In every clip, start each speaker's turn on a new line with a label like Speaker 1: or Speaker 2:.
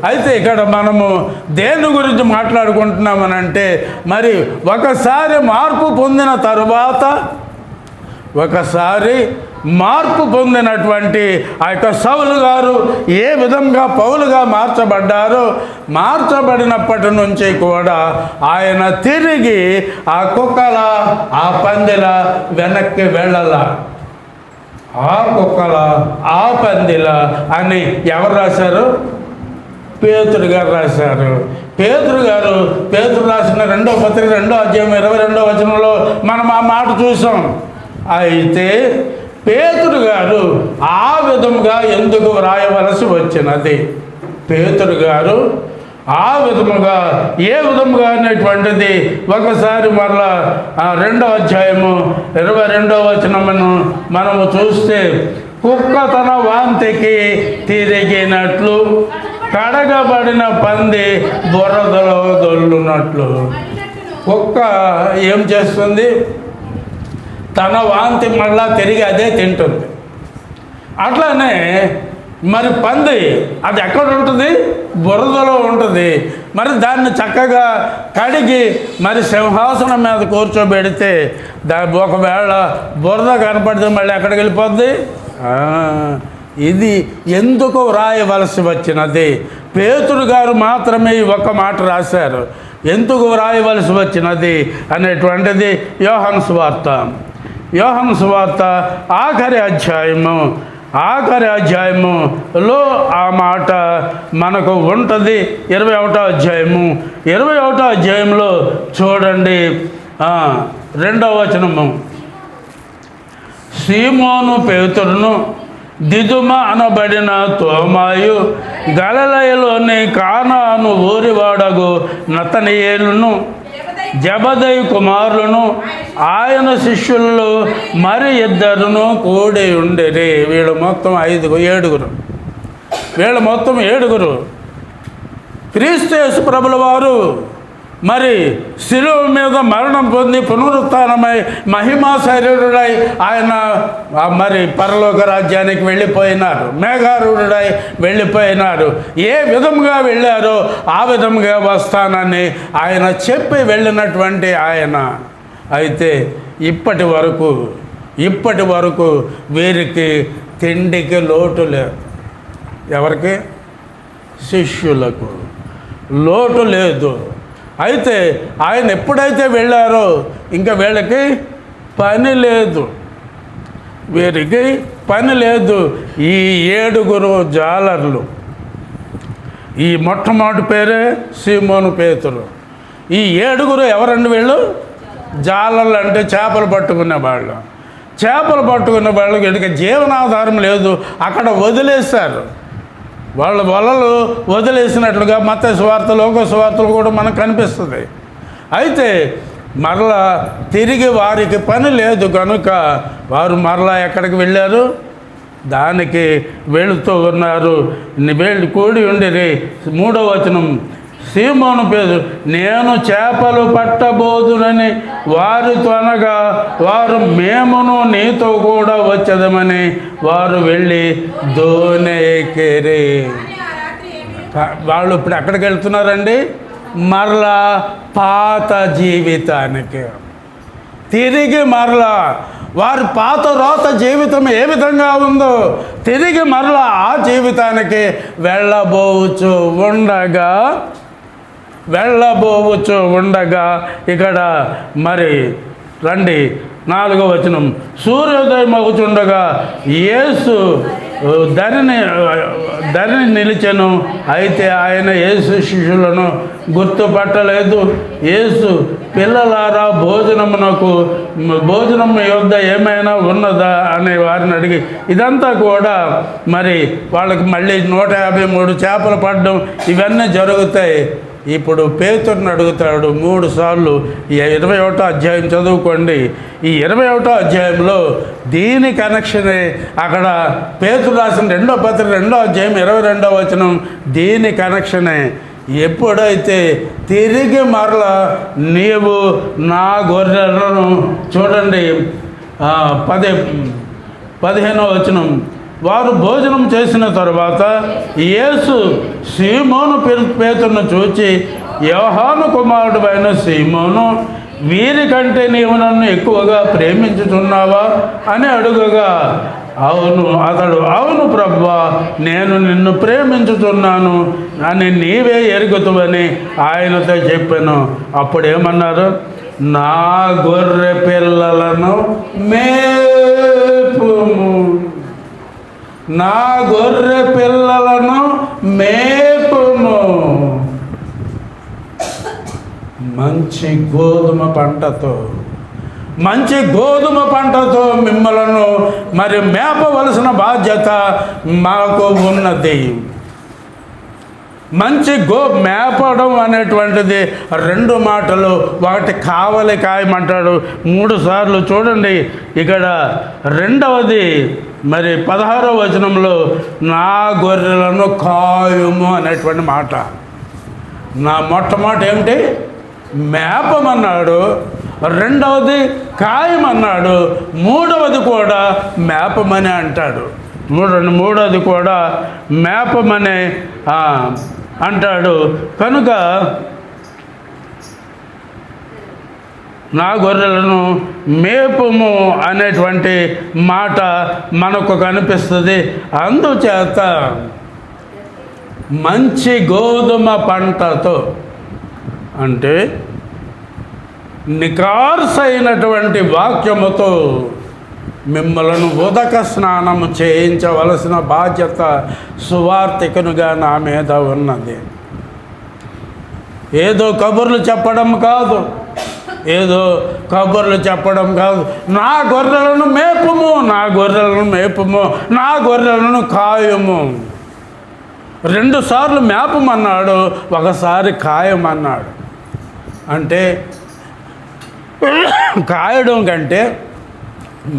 Speaker 1: అయితే ఇక్కడ మనము దేని గురించి మాట్లాడుకుంటున్నామనంటే, మరి ఒకసారి మార్పు పొందిన తరువాత, ఒకసారి మార్పు పొందినటువంటి ఆ యొక్క సౌలు గారు ఏ విధంగా పౌలుగా మార్చబడ్డారో, మార్చబడినప్పటి నుంచి కూడా ఆయన తిరిగి ఆ కుక్కల ఆ పందిల వెనక్కి వెళ్ళాల. ఆ కుక్కల ఆ పందిల అని ఎవరు రాశారు? పేతురు గారు రాశారు. పేతురు రాసిన 2వ పత్రిక 2వ అధ్యాయం 22వ వచనంలో మనం ఆ మాట చూసాం. అయితే పేతురు గారు ఆ విధముగా ఎందుకు వ్రాయవలసి వచ్చినది? పేతురు గారు ఆ విధముగా ఏ విధముగా అనేటువంటిది ఒకసారి మరలా 2వ అధ్యాయము 22వ వచనమును మనము చూస్తే, కుక్క తన వాంతికి తిరిగినట్లు కడగబడిన పంది బురదలో దొల్లునట్లు. కుక్క ఏం చేస్తుంది? తన వాంతి మళ్ళా తిరిగి అదే తింటుంది. అట్లానే మరి పంది అది ఎక్కడ ఉంటుంది? బురదలో ఉంటుంది. మరి దాన్ని చక్కగా కడిగి మరి సింహాసనం మీద కూర్చోబెడితే ఒకవేళ బురద కనపడితే మళ్ళీ ఎక్కడికి వెళ్ళిపోద్ది? ఇది ఎందుకు వ్రాయవలసి వచ్చినది? పేతురు గారు మాత్రమే ఈ ఒక్క మాట రాశారు. ఎందుకు వ్రాయవలసి వచ్చినది అనేటువంటిది యోహాను సువార్త ఆఖరి అధ్యాయములో ఆ మాట మనకు ఉంటుంది. 21వ అధ్యాయంలో చూడండి, 2వ వచనము. సీమోను పేతురును, దిదుమ అనబడిన తోమాయు, గలిలయలోని కానాను ఊరివాడగు నతనయేలును, జబదయి కుమారులను, ఆయన శిష్యుల్లో మరి 2 కూడి ఉండేది. వీళ్ళు మొత్తం 7. క్రీస్తు యేసు ప్రభుల వారు మరి శిలువ మీద మరణం పొంది పునరుత్థానమై మహిమా శరీరుడై ఆయన మరి పరలోక రాజ్యానికి వెళ్ళిపోయినారు. మేఘారూఢుడై వెళ్ళిపోయినారు. ఏ విధంగా వెళ్ళారో ఆ విధంగా వస్తానని ఆయన చెప్పి వెళ్ళినటువంటి ఆయన. అయితే ఇప్పటి వరకు వీరికి తిండికి లోటు లేదు. ఎవరికి? శిష్యులకు లోటు లేదు. అయితే ఆయన ఎప్పుడైతే వెళ్ళారో ఇంకా వీళ్ళకి పని లేదు. ఈ 7 జాలర్లు, ఈ మొట్టమొదటి పేరే సీమోను పేతురు. ఈ 7 ఎవరండి? వీళ్ళు జాలర్లు అంటే చేపలు పట్టుకునే వాళ్ళకి వీళ్ళకి జీవనాధారం లేదు. అక్కడ వదిలేశారు. వాళ్ళ వలలు వదిలేసినట్లుగా మత్తయి సువార్త, లోక సువార్తలు కూడా మనకు కనిపిస్తుంది. అయితే మరలా తిరిగి వారికి పని లేదు కనుక వారు మరలా ఎక్కడికి వెళ్ళారు? దానికి వెళుతూ ఉన్నారు. కూడి ఉండిరి. 3వ వచనం. సీమోను పేతురు, నేను చేపలు పట్టబోదునని వారితో అనగా, వారు మేమును నీతో కూడా వచ్చేదమని వారు వెళ్ళి దోణి ఎక్కిరి. వాళ్ళు ఇప్పుడు ఎక్కడికి వెళ్తున్నారండి? మరలా పాత జీవితానికి తిరిగి మరలా వారి పాత రోత జీవితం ఏ విధంగా ఉందో తిరిగి మరలా ఆ జీవితానికి వెళ్ళబోవచ్చు ఉండగా ఇక్కడ మరి రండి 4వ వచనం. సూర్యోదయం అవుతుండగా యేసు ధరిని నిలిచెను. అయితే ఆయన యేసు శిష్యులను గుర్తుపట్టలేదు. యేసు, పిల్లలారా, భోజనం యొద్ద ఏమైనా ఉన్నదా అని వారిని అడిగి, ఇదంతా కూడా మరి వాళ్ళకి మళ్ళీ 153 చేపలు పడడం ఇవన్నీ జరుగుతాయి. ఇప్పుడు పేతురుని అడుగుతాడు 3 సార్లు. ఈ 21వ అధ్యాయం చదువుకోండి. ఈ 21వ అధ్యాయంలో దీని కనెక్షనే అక్కడ పేతురు రాసిన 2వ పత్రిక 2వ అధ్యాయం 22వ వచనం దీని కనెక్షనే. ఎప్పుడైతే తిరిగి మరలా నీవు నా గొర్రెలను, చూడండి 15వ వచనం, వారు భోజనం చేసిన తరువాత యేసు సీమోను పేతురును చూచి, యోహాను కుమారుడు అయిన సీమోను, వీరికంటే నీవు నన్ను ఎక్కువగా ప్రేమించుచున్నావా అని అడుగగా, అతడు అవును ప్రభువా, నేను నిన్ను ప్రేమించుచున్నాను అని నీవే ఎరుగుతువని ఆయనతో చెప్పాను. అప్పుడేమన్నారు? నా గొర్రె పిల్లలను మేపుము, నా గొర్రె పిల్లలను మేపుము. మంచి గోధుమ పంటతో మిమ్మలను మరి మేపవలసిన బాధ్యత మాకు ఉన్నది. మేపడం అనేటువంటిది 2 మాటలు. ఒకటి కావలి కాయమంటాడు 3 సార్లు. చూడండి ఇక్కడ రెండవది మరి 16వ వచనంలో నా గొర్రెలను కాయుము అనేటువంటి మాట. నా మొట్టమొదటి ఏమిటి? మేపమన్నాడు. రెండవది కాయమన్నాడు. మూడవది కూడా మేపమని అంటాడు. మూడవది కూడా మేపమని అంటాడు. కనుక నా గొర్రెలను మేపుము అనేటువంటి మాట మనకు కనిపిస్తుంది. అందుచేత మంచి గోధుమ పంటతో అంటే నికార్సైనటువంటి వాక్యముతో మిమ్మలను ఉదక స్నానము చేయించవలసిన బాధ్యత సువార్తికునిగా నా మీద ఉన్నది. ఏదో కబుర్లు చెప్పడం కాదు, నా గొర్రెలను మేపుము, నా గొర్రెలను కాయము. 2 సార్లు మేపమన్నాడు, ఒకసారి కాయమన్నాడు. అంటే కాయడం కంటే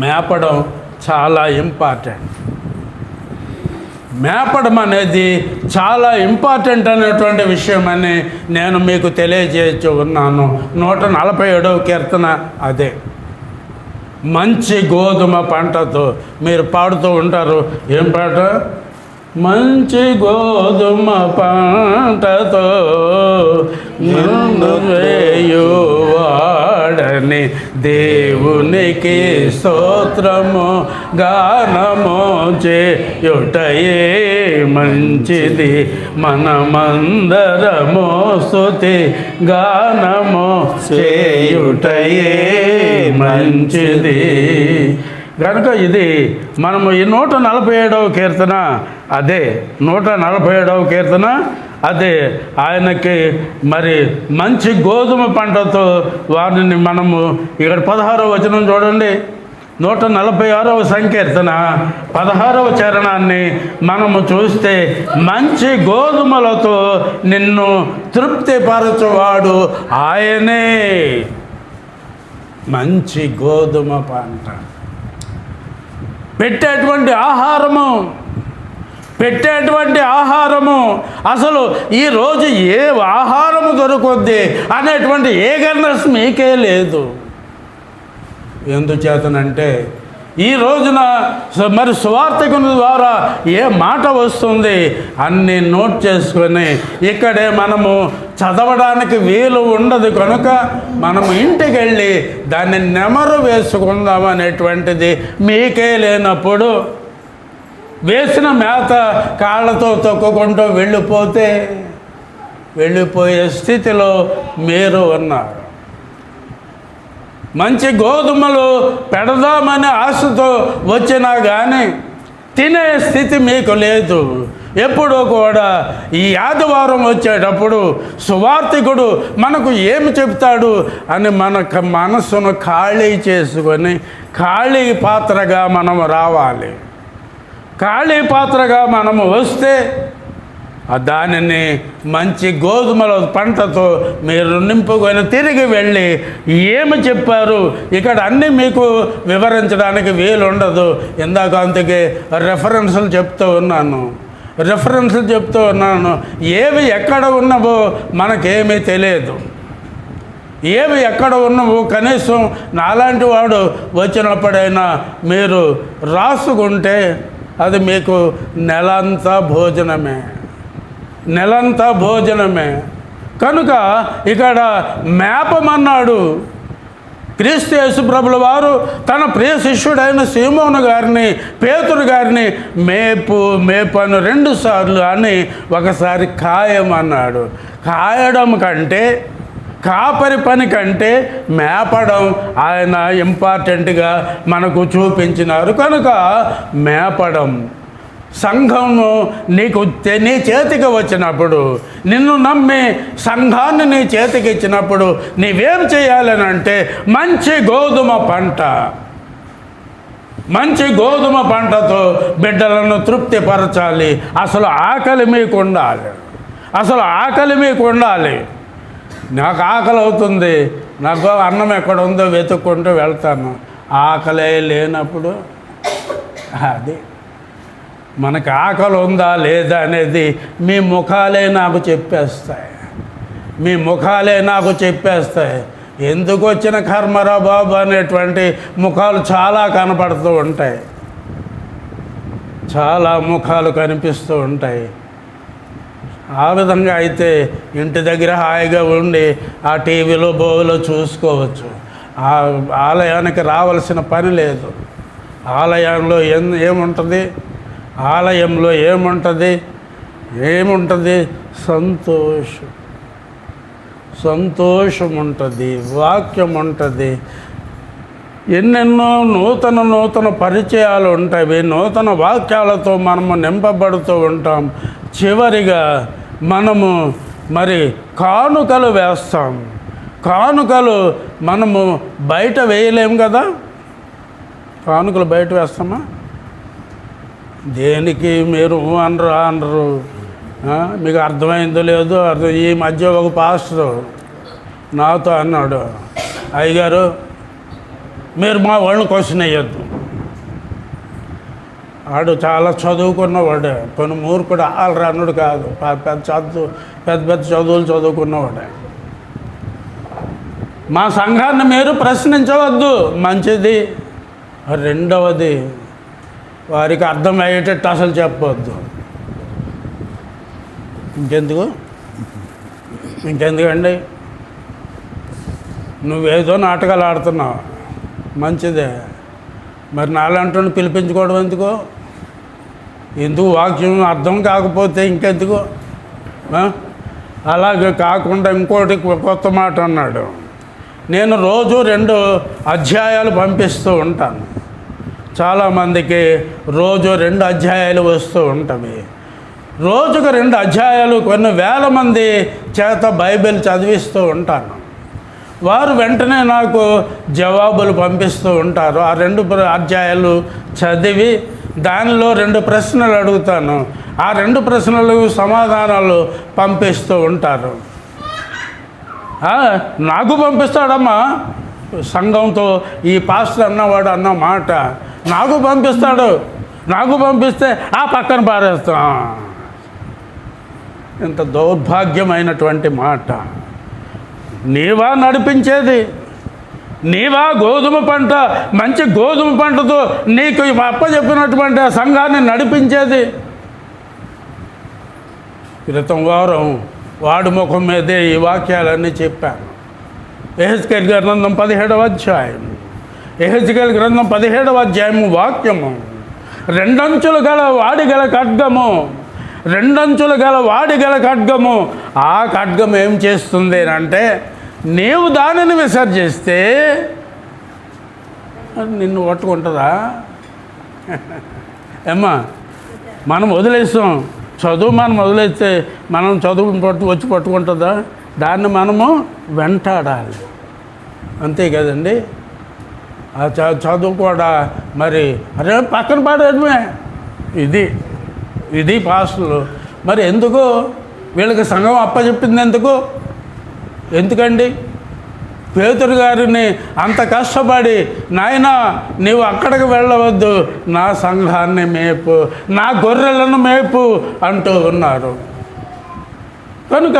Speaker 1: మేపడం చాలా ఇంపార్టెంట్. మేపడం అనేది చాలా ఇంపార్టెంట్ అనేటువంటి విషయం అని నేను మీకు తెలియజేయచ్చు ఉన్నాను. 147వ కీర్తన అదే. మంచి గోధుమ పంటతో మీరు పాడుతూ ఉంటారు. ఏం పాట? మంచి గోధుమ పంటతో నిన్ను వేయువాడని దేవునికి స్తోత్రము గానము చేయుటయే మంచిది, మనమందరము స్తుతి గానము చేయుటయే మంచిది. కనుక ఇది మనము ఈ 147వ కీర్తన అదే 147వ కీర్తన అదే. ఆయనకి మరి మంచి గోధుమ పంటతో వారిని మనము ఇక్కడ 16వ వచనం చూడండి. 146వ సంకీర్తన 16వ చరణాన్ని మనము చూస్తే, మంచి గోధుమలతో నిన్ను తృప్తిపరచువాడు ఆయనే. మంచి గోధుమ పంట పెట్టేటువంటి ఆహారము అసలు ఈరోజు ఏ ఆహారము దొరుకుద్ది అనేటువంటి ఏగర్నెస్ మీకే లేదు. ఎందుచేతనంటే ఈ రోజున మరి సువార్తికుని ద్వారా ఏ మాట వస్తుంది అన్నీ నోట్ చేసుకొని ఇక్కడే మనము చదవడానికి వీలు ఉండదు. కనుక మనము ఇంటికి వెళ్ళి దాన్ని నెమరు వేసుకుందాం అనేటువంటిది మీకే లేనప్పుడు, వేసిన మేత కాళ్ళతో తొక్కుకుంటూ వెళ్ళిపోయే స్థితిలో మీరు ఉన్నారు. మంచి గోధుమలు పెడదామనే ఆశతో వచ్చినా కానీ తినే స్థితి మీకు లేదు. ఎప్పుడూ కూడా ఈ ఆదివారం వచ్చేటప్పుడు సువార్తికుడు మనకు ఏమి చెప్తాడు అని మనకు మనసును ఖాళీ చేసుకొని ఖాళీ పాత్రగా మనం రావాలి. ఖాళీ పాత్రగా మనము వస్తే దానిని మంచి గోధుమల పంటతో మీరు నింపుకొని తిరిగి వెళ్ళి ఏమి చెప్పారు ఇక్కడ అన్నీ మీకు వివరించడానికి వీలు ఉండదు. ఇందాక అందుకే రెఫరెన్సులు చెప్తూ ఉన్నాను. ఏవి ఎక్కడ ఉన్నవో మనకేమీ తెలియదు. ఏవి ఎక్కడ ఉన్నవో కనీసం నాలాంటి వాడు వచ్చినప్పుడైనా మీరు రాసుకుంటే అది మీకు నెలంతా భోజనమే, నెలంతా భోజనమే. కనుక ఇక్కడ మేపమన్నాడు. క్రీస్తు యేసు ప్రభుల వారు తన ప్రియ శిష్యుడైన సీమోను గారిని, పేతురు గారిని మేపు మేపు అని 2 సార్లు అని ఒకసారి కాయమన్నాడు. కాయడం కంటే, కాపరి పని కంటే మేపడం ఆయన ఇంపార్టెంట్గా మనకు చూపించినారు. కనుక మేపడం, సంఘము నీ చేతికి వచ్చినప్పుడు, నిన్ను నమ్మి సంఘాన్ని నీ చేతికి ఇచ్చినప్పుడు నీవేం చేయాలని అంటే మంచి గోధుమ పంటతో బిడ్డలను తృప్తిపరచాలి. అసలు ఆకలి మీకు ఉండాలి. నాకు ఆకలి అవుతుంది, నాకు అన్నం ఎక్కడ ఉందో వెతుక్కుంటూ వెళ్తాను. ఆకలే లేనప్పుడు అది మనకు ఆకలి ఉందా లేదా అనేది మీ ముఖాలే నాకు చెప్పేస్తాయి. ఎందుకు వచ్చిన కర్మరా బాబు అనేటువంటి ముఖాలు చాలా కనపడుతూ ఉంటాయి, చాలా ముఖాలు కనిపిస్తూ ఉంటాయి. ఆ విధంగా అయితే ఇంటి దగ్గర హాయిగా ఉండి ఆ టీవీలో బోవులో చూసుకోవచ్చు. ఆ ఆలయానికి రావాల్సిన పని లేదు. ఆలయంలో ఏముంటుంది? ఆలయంలో ఏముంటుంది? సంతోషం ఉంటుంది, వాక్యం ఉంటుంది, ఎన్నెన్నో నూతన పరిచయాలు ఉంటాయి. నూతన వాక్యాలతో మనము నింపబడుతూ ఉంటాం. చివరిగా మనము మరి కానుకలు వేస్తాం. కానుకలు మనము బయట వేయలేము కదా. కానుకలు బయట వేస్తామా? దేనికి మీరు అనరు. మీకు అర్థమైందో లేదో ఈ మధ్య ఒక పాస్టర్ నాతో అన్నాడు, అయ్యగారు మీరు మా వాళ్ళని క్వశ్చన్ వేయొద్దు. వాడు చాలా చదువుకున్నవాడే, కొన్ని మూర్ఖుడు ఆలరానుడు కాదు, పెద్ద చదువులు చదువుకున్నవాడే. మా సంఘాన్ని మీరు ప్రశ్నించవద్దు, మంచిది. రెండవది, వారికి అర్థమయ్యేటట్టు అసలు చెప్పవద్దు. ఇంకెందుకండి? నువ్వేదో నాటకాలు ఆడుతున్నావు, మంచిదే. మరి నాలంటూ పిలిపించుకోవడం ఎందుకు వాక్యం అర్థం కాకపోతే ఇంకెందుకు? అలాగే కాకుండా ఇంకోటి కొత్త మాట అన్నాడు. నేను రోజు 2 అధ్యాయాలు పంపిస్తూ ఉంటాను. చాలామందికి రోజు 2 అధ్యాయాలు వస్తూ ఉంటాయి. రోజుకు 2 అధ్యాయాలు కొన్ని వేల మంది చేత బైబిల్ చదివిస్తూ ఉంటాను. వారు వెంటనే నాకు జవాబులు పంపిస్తూ ఉంటారు. ఆ 2 అధ్యాయాలు చదివి దానిలో 2 ప్రశ్నలు అడుగుతాను. ఆ 2 ప్రశ్నలకు సమాధానాలు పంపిస్తూ ఉంటారు. నాకు పంపిస్తాడమ్మా, సంఘంతో ఈ పాస్టర్ అన్నవాడు అన్న మాట నాకు పంపిస్తాడు. నాకు పంపిస్తే ఆ పక్కన పారేస్తాం. ఇంత దౌర్భాగ్యమైనటువంటి మాట. నీవా నడిపించేది? నీవా గోధుమ పంట, మంచి గోధుమ పంటతో నీకు అప్పచెప్పినటువంటి ఆ సంఘాన్ని నడిపించేది? క్రితం వారం వాడి ముఖం మీదే ఈ వాక్యాలన్నీ చెప్పాను. యెహెజ్కేలు గ్రంథం 17వ అధ్యాయం, యెహెజ్కేలు గ్రంథం 17వ అధ్యాయము వాక్యము, 2 అంచులు గల వాడిగల ఖడ్గము, 2 అంచులు గల వాడిగల ఖడ్గము. ఆ ఖడ్గం ఏం చేస్తుంది అంటే, నీవు దానిని విసర్జిస్తే నిన్ను పట్టుకుంటుందా? ఏమ్మా, మనం వదిలేస్తాం చదువు. మనం వదిలేస్తే మనం చదువు వచ్చి పట్టుకుంటుందా? దాన్ని మనము వెంటాడాలి, అంతే కదండి. ఆ చదువు కూడా మరి అరే పక్కన పడేయడమే. ఇది పాస్టర్లు. మరి ఎందుకు వీళ్ళకి సంఘం అప్పచెప్పింది? ఎందుకండి? పేతురు గారిని అంత కష్టపడి, నాయనా నీవు అక్కడికి వెళ్ళవద్దు, నా సంఘాన్ని మేపు, నా గొర్రెలను మేపు అంటూ ఉన్నారు. కనుక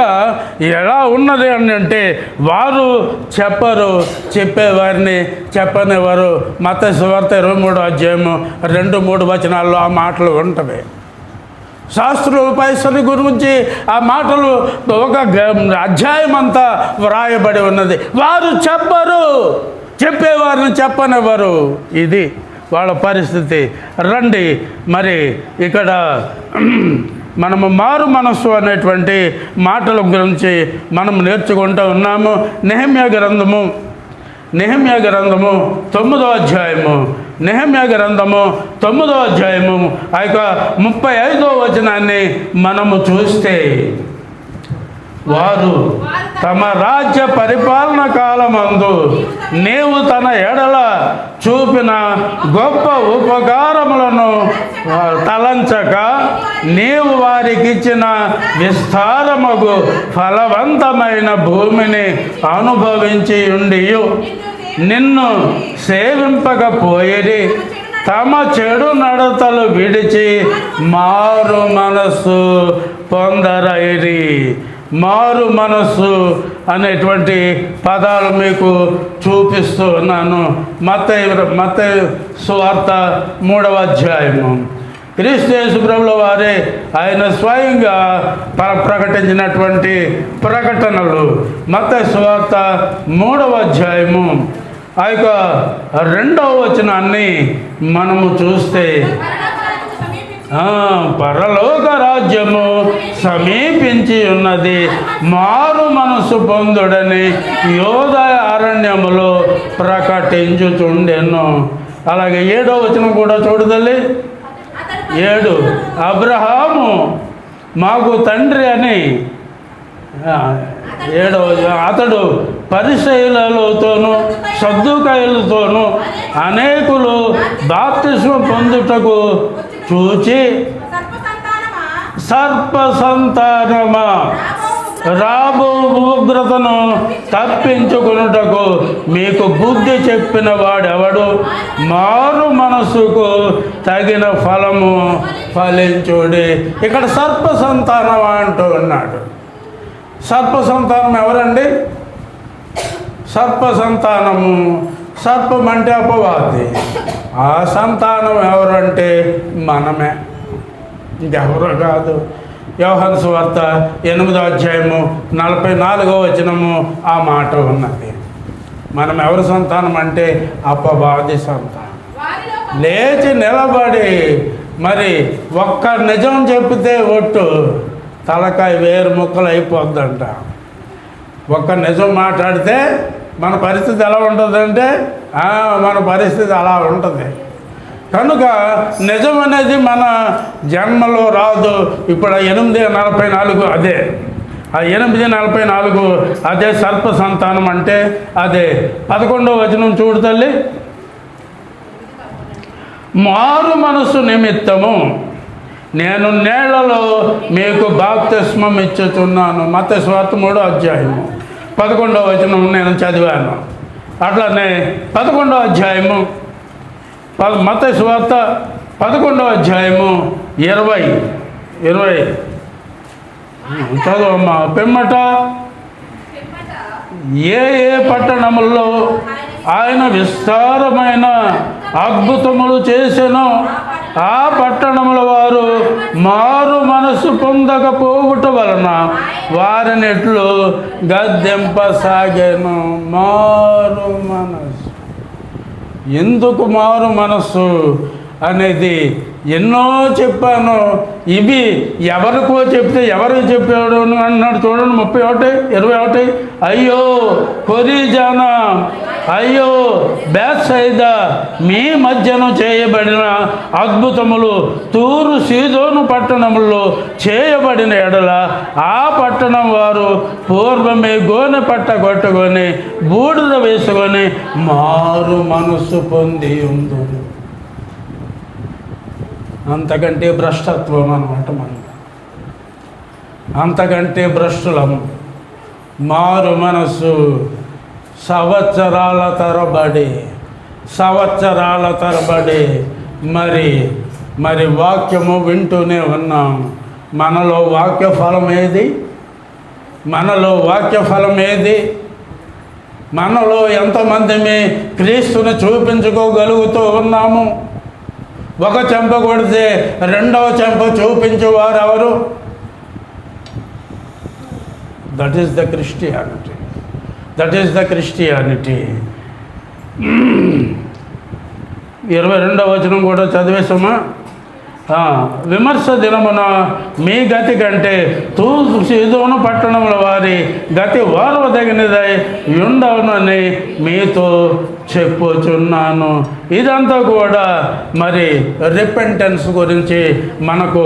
Speaker 1: ఎలా ఉన్నది అని అంటే వారు చెప్పరు, చెప్పేవారిని చెప్పనివారు. మత్తయి సువార్త 23వ అధ్యాయము 2-3 వచనాల్లో ఆ మాటలు ఉంటవి. శాస్త్రుల పైసల గురించి ఆ మాటలు ఒక అధ్యాయం అంతా వ్రాయబడి ఉన్నది. వారు చెప్పరు, చెప్పేవారిని చెప్పనివ్వరు. ఇది వాళ్ళ పరిస్థితి. రండి, మరి ఇక్కడ మనము మారు మనస్సు అనేటువంటి మాటల గురించి మనం నేర్చుకుంటూ ఉన్నాము. నెహెమ్యా గ్రంథము 9వ అధ్యాయము, నెహెమ్యా గ్రంథము 9వ అధ్యాయము ఆ యొక్క 35వ వచనాన్ని మనము చూస్తే, వారు తమ రాజ్య పరిపాలన కాలమందు నీవు తన ఎడల చూపిన గొప్ప ఉపకారములను తలంచక నీవు వారికిచ్చిన విస్తారమగు ఫలవంతమైన భూమిని అనుభవించి ఉండియు నిన్ను సేవింపకపోయిరి. తమ చెడు నడతలు విడిచి మారు మనస్సు పొందరైరి. మారు మనస్సు అనేటువంటి పదాలు మీకు చూపిస్తూ ఉన్నాను. మత్తయి సువార్త 3వ అధ్యాయము. క్రీస్తు యేసు ప్రభుల వారే ఆయన స్వయంగా ప్రకటించినటువంటి ప్రకటనలు. మత్తయి సువార్త 3వ అధ్యాయము ఆ యొక్క 2వ వచనాన్ని మనము చూస్తే, పరలోక రాజ్యము సమీపించి ఉన్నది, మారు మనసు పొందుడని యోదయ అరణ్యములో ప్రకటించుచుండెను. అలాగే 7వ వచనం కూడా చూడదల్లి. 7 అబ్రహాము మాకు తండ్రి అని. 7వ అతడు పరిసయ్యులతోనూ సద్దూకయ్యులతోనూ అనేకులు బాప్తిస్మం పొందుటకు చూచి, సర్ప సంతానమా రాబో ఉగ్రతను తప్పించుకున్నటకు మీకు బుద్ధి చెప్పిన వాడెవడు? మారు మనసుకు తగిన ఫలము ఫలించుడి. ఇక్కడ సర్ప సంతానం అంటూ ఉన్నాడు. సర్ప సంతానం ఎవరండి? సర్ప సంతానము, సర్పం అంటే అపవాది. ఆ సంతానం ఎవరంటే మనమే, ఇంకెవరో కాదు. యోహాను సువార్త 8వ అధ్యాయము 44వ వచనము ఆ మాట ఉన్నది. మనం ఎవరి సంతానం అంటే అపవాది సంతానం. లేచి నిలబడి మరి ఒక్క నిజం చెప్తే ఒట్టు తలకాయ వేరు ముక్కలు అయిపోద్దంట. ఒక్క నిజం మాట్లాడితే మన పరిస్థితి ఎలా ఉంటుందంటే మన పరిస్థితి అలా ఉంటుంది. కనుక నిజం అనేది మన జన్మలో రాదు. ఇప్పుడు 8:44 అదే, ఆ 8:44 అదే సర్ప సంతానం అంటే అదే. 11వ వచనం చూడు తల్లి. మారు మనసు నిమిత్తము నేను నీళ్లలో మీకు బాప్తిస్మం ఇచ్చుచున్నాను. మత్తయి సువార్త 3వ అధ్యాయము 11వ వచనం నేను చదివాను. అట్లనే 11వ అధ్యాయము మత్తయి సువార్త 11వ అధ్యాయము 20 చదవమ్మా. పిమ్మట ఏ పట్టణములలో ఆయన విస్తారమైన అద్భుతములు చేసెనో ఆ పట్టణముల వారు మారు మనసు పొందకపోవుట వలన వారిని ఎట్లు గద్దెంపసాగాను. మారు మనసు. ఎందుకు మారు మనస్సు అనేది ఎన్నో చెప్పాను. ఇవి ఎవరికో చెప్తే ఎవరికి చెప్పాడు అన్నాడు చూడండి. 31, 21. అయ్యో కొరిజానా, అయ్యో బేత్సైదా, మీ మధ్యను చేయబడిన అద్భుతములు తూరు సీదోను పట్టణములో చేయబడిన ఎడల ఆ పట్టణం వారు పూర్వమే గోనె పట్ట కొట్టుకొని బూడిద వేసుకొని మారు మనసు పొంది ఉందురు. అంతకంటే భ్రష్టత్వం అన్నమాట. మనం అంతకంటే భ్రష్టులము. మారు మనసు సంవత్సరాల తరబడి మరి వాక్యము వింటూనే ఉన్నాం. మనలో వాక్య ఫలం ఏది? మనలో వాక్య ఫలం ఏది? మనలో ఎంతమంది క్రీస్తుని చూపించుకోగలుగుతూ ఉన్నాము? ఒక చెంప కొడితే రెండవ చెంప చూపించేవారు ఎవరు? That is the Christianity. That is the Christianity. 22వ వచనం కూడా చదివేసామా? విమర్శ దినమున మీ గతి కంటే సీదోను పట్టణముల వారి గతి ఓర్వదగినదై ఉండవునని మీతో చెప్పుచున్నాను. ఇదంతా కూడా మరి రిపెంటెన్స్ గురించి మనకు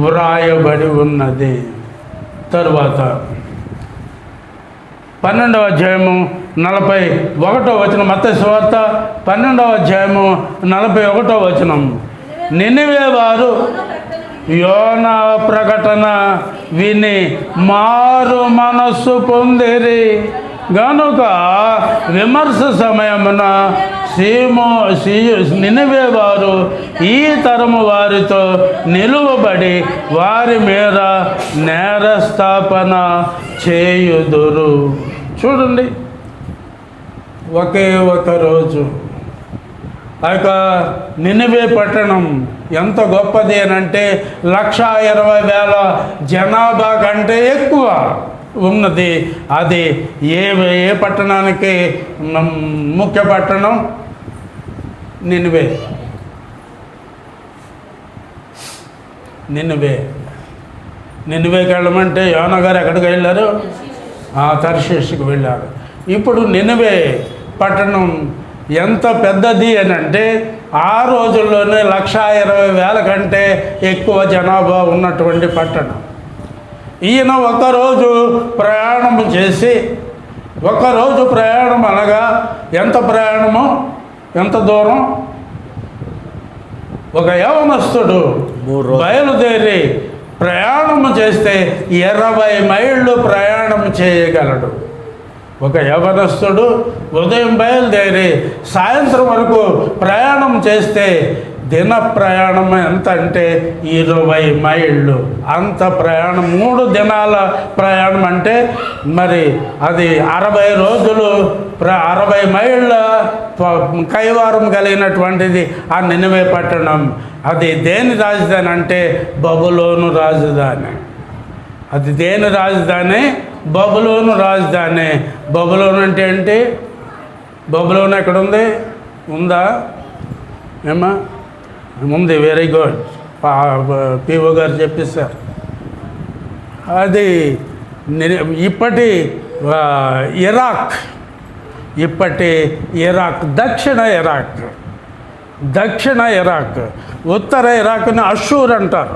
Speaker 1: వ్రాయబడి ఉన్నది. తరువాత 12వ అధ్యాయము 41వ వచనం, మత్తయి సువార్త 12వ అధ్యాయము 41వ వచనం. నినివే వారు యోనా ప్రకటన విని మారు మనస్సు పొందిరి గనుక విమర్శ సమయమున నినివే వారు ఈ తరము వారితో నిలువబడి వారి మీద నేరస్థాపన చేయుదురు. చూడండి, ఒకే ఒక రోజు ఆ యొక్క నినివే పట్టణం ఎంత గొప్పది అని అంటే 1,20,000 జనాభా కంటే ఎక్కువ ఉన్నది. అది ఏ పట్టణానికి ముఖ్య పట్టణం? నినివే. నినివేకి వెళ్ళమంటే యోనా గారు ఎక్కడికి వెళ్ళారు? తర్షీషుకి వెళ్ళారు. ఇప్పుడు నినివే పట్టణం ఎంత పెద్దది అని అంటే ఆ రోజుల్లోనే 1,20,000 కంటే ఎక్కువ జనాభా ఉన్నటువంటి పట్టణం. ఈయన ఒకరోజు ప్రయాణం చేసి, ఒకరోజు ప్రయాణం అనగా ఎంత ప్రయాణము, ఎంత దూరం? ఒక యవనస్తుడు బయలుదేరి ప్రయాణం చేస్తే 20 మైళ్ళు ప్రయాణం చేయగలడు. ఒక యవనస్తుడు ఉదయం బయలుదేరి సాయంత్రం వరకు ప్రయాణం చేస్తే దిన ప్రయాణం ఎంత అంటే 20 మైళ్ళు. అంత ప్రయాణం 3 దినాల ప్రయాణం అంటే మరి అది 60 రోజులు 60 మైళ్ళ కైవారం కలిగినటువంటిది ఆ నినివే పట్టణం. అది దేని రాజధాని అంటే బబులోను రాజధాని. అది దేని రాజధాని? బబులోను రాజధాని. బబులోను అంటే ఏంటి? బబులోను ఎక్కడుంది? ఉందా? ఏమా ఉంది. Very good. పిఓ గారు చెప్పేశారు. అది ఇప్పటి ఇరాక్, దక్షిణ ఇరాక్, ఉత్తర ఇరాక్ని అషూర్ అంటారు.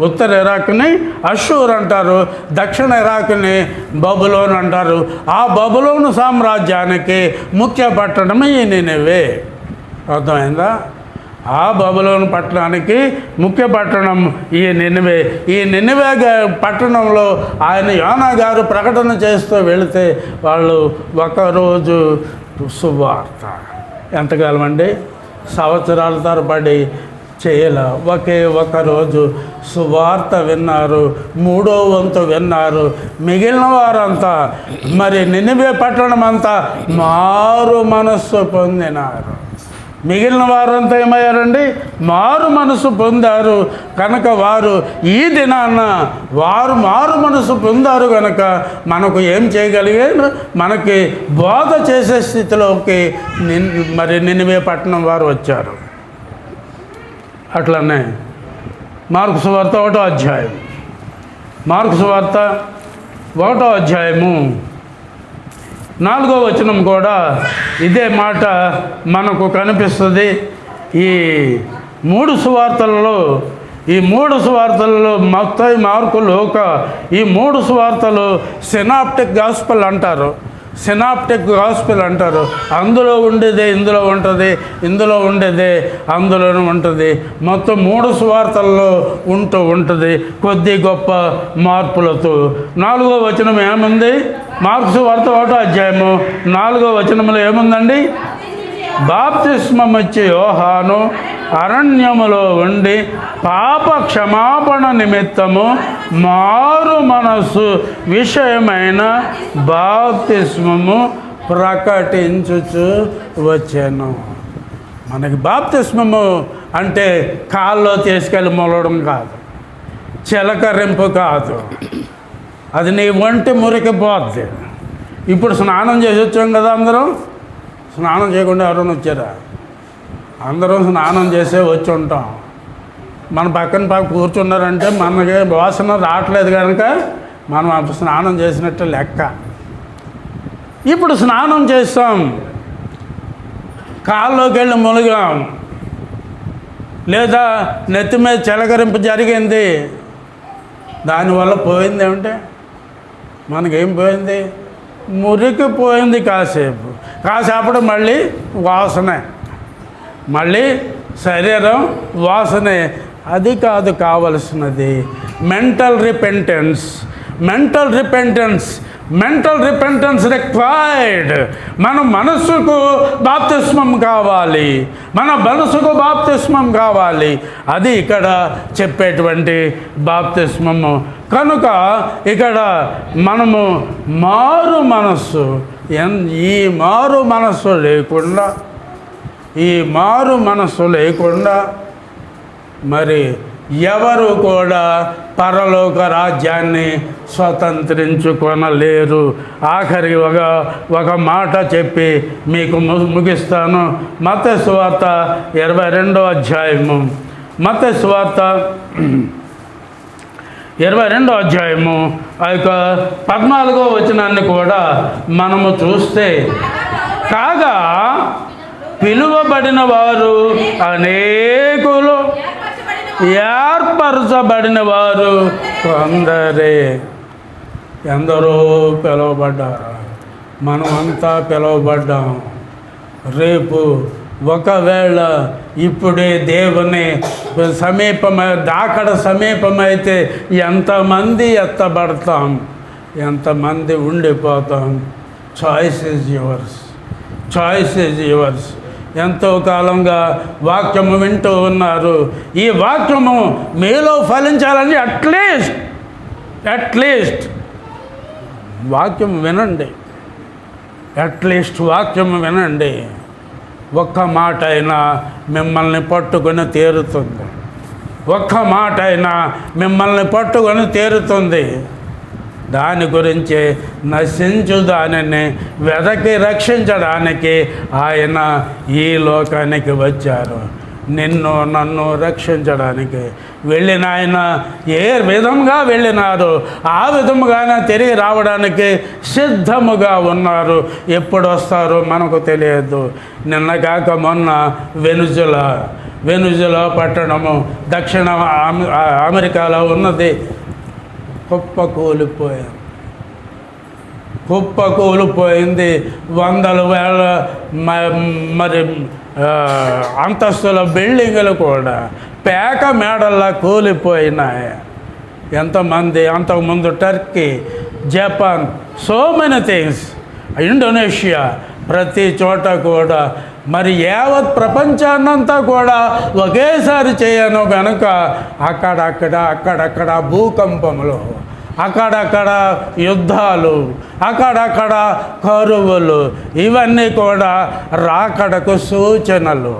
Speaker 1: ఉత్తర ఇరాక్ని అషూర్ అంటారు, దక్షిణ ఇరాక్ని బబులోన్ అంటారు. ఆ బబులోను సామ్రాజ్యానికి ముఖ్య పట్టణం ఈ నినివే. అర్థమైందా? ఆ బబులోను పట్టణానికి ముఖ్య పట్టణం ఈ నినివే. ఈ నినివే పట్టణంలో ఆయన యోనా గారు ప్రకటన చేస్తూ వెళితే వాళ్ళు ఒకరోజు సువార్త ఎంతకాలం అండి? సంవత్సరాల తరబడి చేయాల. ఒకే ఒకరోజు సువార్త విన్నారు, 3వ వంతు విన్నారు. మిగిలిన వారంతా మరి నినివే పట్టణం అంతా మారు మనస్సు పొందినారు. మిగిలిన వారంతా ఏమయ్యారండి? మారు మనసు పొందారు. కనుక వారు ఈ దినాన వారు మారు మనసు పొందారు కనుక మనకు ఏం చేయగలిగారు? మనకి బోధ చేసే స్థితిలోకి మరి నినివే పట్టణం వారు వచ్చారు. అట్లనే మార్కు సువార్త 1వ అధ్యాయం, మార్కు సువార్త 1వ అధ్యాయము 4వ వచనం కూడా ఇదే మాట మనకు కనిపిస్తుంది. ఈ 3 సువార్తలలో మత్తయి, మార్కు, లూకా ఈ 3 సువార్తలు సినాప్టిక్ గాస్పెల్ అంటారు. అందులో ఉండేదే ఇందులో ఉంటుంది, ఇందులో ఉండేదే అందులోనూ ఉంటుంది. మొత్తం 3 సువార్తల్లో ఉంటుంది కొద్ది గొప్ప మార్పులతో. 4వ వచనం ఏముంది? మార్కు సువార్త 1వ అధ్యాయము 4వ వచనంలో ఏముందండి? బాప్తిస్మమిచ్చి యోహాను అరణ్యములో ఉండి పాప క్షమాపణ నిమిత్తము మారు మనస్సు విషయమైన బాప్తిస్మము ప్రకటించుచు వచ్చాను. మనకి బాప్తిస్మము అంటే కాల్లో తీసుకెళ్ళి మొలవడం కాదు, చిలకరింపు కాదు, అది నీ ఒంటి మురికిపోద్ది. ఇప్పుడు స్నానం చేసి వచ్చాం కదా, అందరం స్నానం చేయకుండా ఎవరైనా వచ్చారా? అందరం స్నానం చేసే వచ్చి ఉంటాం. మన పక్కన కూర్చున్నారంటే మనకి వాసన రావట్లేదు కనుక మనం స్నానం చేసినట్టు లెక్క. ఇప్పుడు స్నానం చేస్తాం, కాల్లోకి వెళ్ళి మునిగాం, లేదా నెత్తి మీద చిలకరింపు జరిగింది, దానివల్ల పోయింది ఏమిటి? మనకేం పోయింది? మురికి పోయింది. కాసేపటి మళ్ళీ వాసనే, మళ్ళీ శరీరం వాసనే. అది కాదు కావలసినది. Mental repentance required. మన మనస్సుకు బాప్తిస్మం కావాలి, మన మనసుకు బాప్తిస్మం కావాలి. అది ఇక్కడ చెప్పేటువంటి బాప్తిస్మము. కనుక ఇక్కడ మనము మారు మనస్సు, ఈ మారు మనస్సు లేకుండా మరి ఎవరు కూడా పరలోక రాజ్యాన్ని స్వతంత్రించుకొనలేరు. ఆఖరికి ఒక మాట చెప్పి మీకు ముగిస్తాను. మత్తయి సువార్త 22వ అధ్యాయము, మత్తయి సువార్త 22వ అధ్యాయము ఆ యొక్క 14వ వచనాన్ని కూడా మనము చూస్తే, కాగా పిలువబడిన వారు అనేకులు, ఏర్పరచబడిన వారు కొందరే. ఎందరో పిలువబడ్డారు, మనమంతా పిలువబడ్డాం. రేపు ఒకవేళ ఇప్పుడే దేవుని సమీపమైతే ఎంతమంది ఎత్తబడతాం, ఎంతమంది ఉండిపోతాం. Choice is yours. ఎంతో కాలంగా వాక్యము వింటూ ఉన్నారు. ఈ వాక్యము మీలో ఫలించాలని అట్లీస్ట్ వాక్యం వినండి. వాక్యము వినండి. ఒక్క మాట అయినా మిమ్మల్ని పట్టుకొని తీరుతుంది. దాని గురించి నశించు దానిని వెదకి రక్షించడానికి ఆయన ఈ లోకానికి వచ్చారు. నిన్ను నన్ను రక్షించడానికి వెళ్ళిన ఆయన ఏ విధంగా వెళ్ళినారు ఆ విధముగానే తిరిగి రావడానికి సిద్ధముగా ఉన్నారు. ఎప్పుడు వస్తారో మనకు తెలియదు. నిన్న కాక మొన్న వెనుజులా పట్టణము దక్షిణ అమెరికాలో ఉన్నది కుప్పకూలిపోయింది. వందల వేల మరి అంతస్తుల బిల్డింగులు కూడా పేక మేడల్లా కూలిపోయినాయి. ఎంతమంది అంతకుముందు Turkey, Japan, so many things, Indonesia, ప్రతి చోట కూడా మరి యావత్ ప్రపంచాన్నంతా కూడా ఒకేసారి చేయను కనుక అక్కడక్కడ భూకంపములు, అక్కడక్కడ యుద్ధాలు, అక్కడక్కడ కరువులు, ఇవన్నీ కూడా రాకడకు సూచనలు.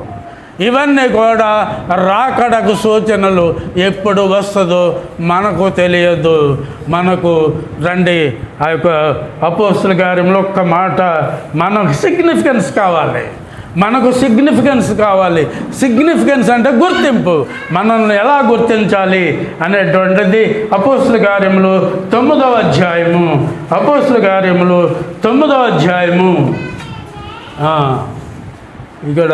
Speaker 1: ఎప్పుడు వస్తుందో మనకు తెలియదు. మనకు రండి ఆ యొక్క అపోస్తల కార్యంలో ఒక్క మాట, మనకు సిగ్నిఫికెన్స్ కావాలి. సిగ్నిఫికెన్స్ అంటే గుర్తింపు. మనల్ని ఎలా గుర్తించాలి అనేటువంటిది అపోస్తల కార్యములు 9వ అధ్యాయము ఇక్కడ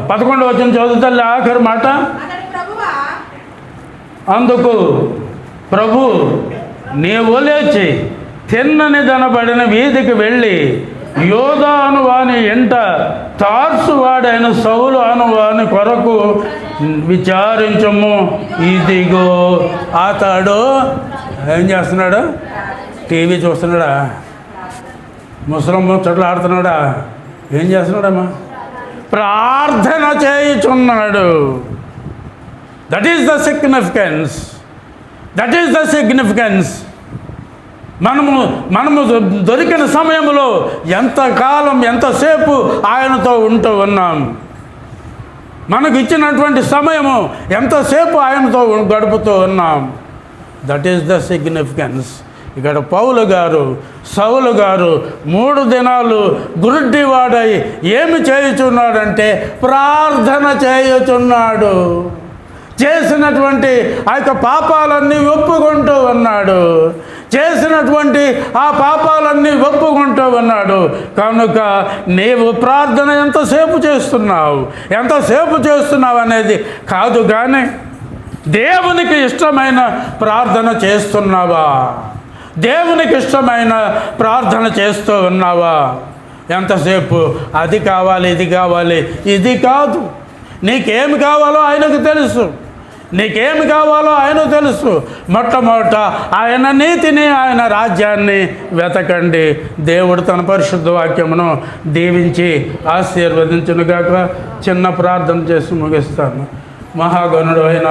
Speaker 1: 11వ వచనం చదువుతా, ఆఖరి మాట. అందుకు ప్రభు, నీవు లేచి తిన్నని దనబడిన వీధికి వెళ్ళి యోధా అనువాని ఎంట తార్సువాడైన సౌలు అనువాని కొరకు విచారించము. ఇదిగో అతడు ఏం చేస్తున్నాడు? టీవీ చూస్తున్నాడా? ముసలం ముచ్చట్లు ఆడుతున్నాడా? ఏం చేస్తున్నాడమ్మా? ప్రార్థన చేయుచున్నాడు. That is the significance. That is the significance. మనము దొరికిన సమయంలో ఎంతకాలం ఎంతసేపు ఆయనతో ఉంటూ ఉన్నాం. మనకు ఇచ్చినటువంటి సమయము ఎంతసేపు ఆయనతో గడుపుతూ ఉన్నాం. That is the significance. ఇక్కడ సౌలు గారు 3 దినాలు గురుడ్డివాడై ఏమి చేయుచున్నాడంటే ప్రార్థన చేయుచున్నాడు. చేసినటువంటి ఆ యొక్క పాపాలన్నీ ఒప్పుకుంటూ ఉన్నాడు. చేసినటువంటి ఆ పాపాలన్నీ ఒప్పుకుంటూ ఉన్నాడు. కనుక నీవు ప్రార్థన ఎంతసేపు చేస్తున్నావు అనేది కాదు, కానీ దేవునికి ఇష్టమైన ప్రార్థన చేస్తున్నావా? దేవునికి ఇష్టమైన ప్రార్థన చేస్తూ ఉన్నావా? ఎంతసేపు అది కావాలి, ఇది కావాలి, ఇది కాదు. నీకేమి కావాలో ఆయనకు తెలుసు. మొట్టమొదట ఆయన నీతిని, ఆయన రాజ్యాన్ని వెతకండి. దేవుడు తన పరిశుద్ధ వాక్యమును దీవించి ఆశీర్వదించునుగాక. చిన్న ప్రార్థన చేసి ముగిస్తాను. మహాగణుడు అయిన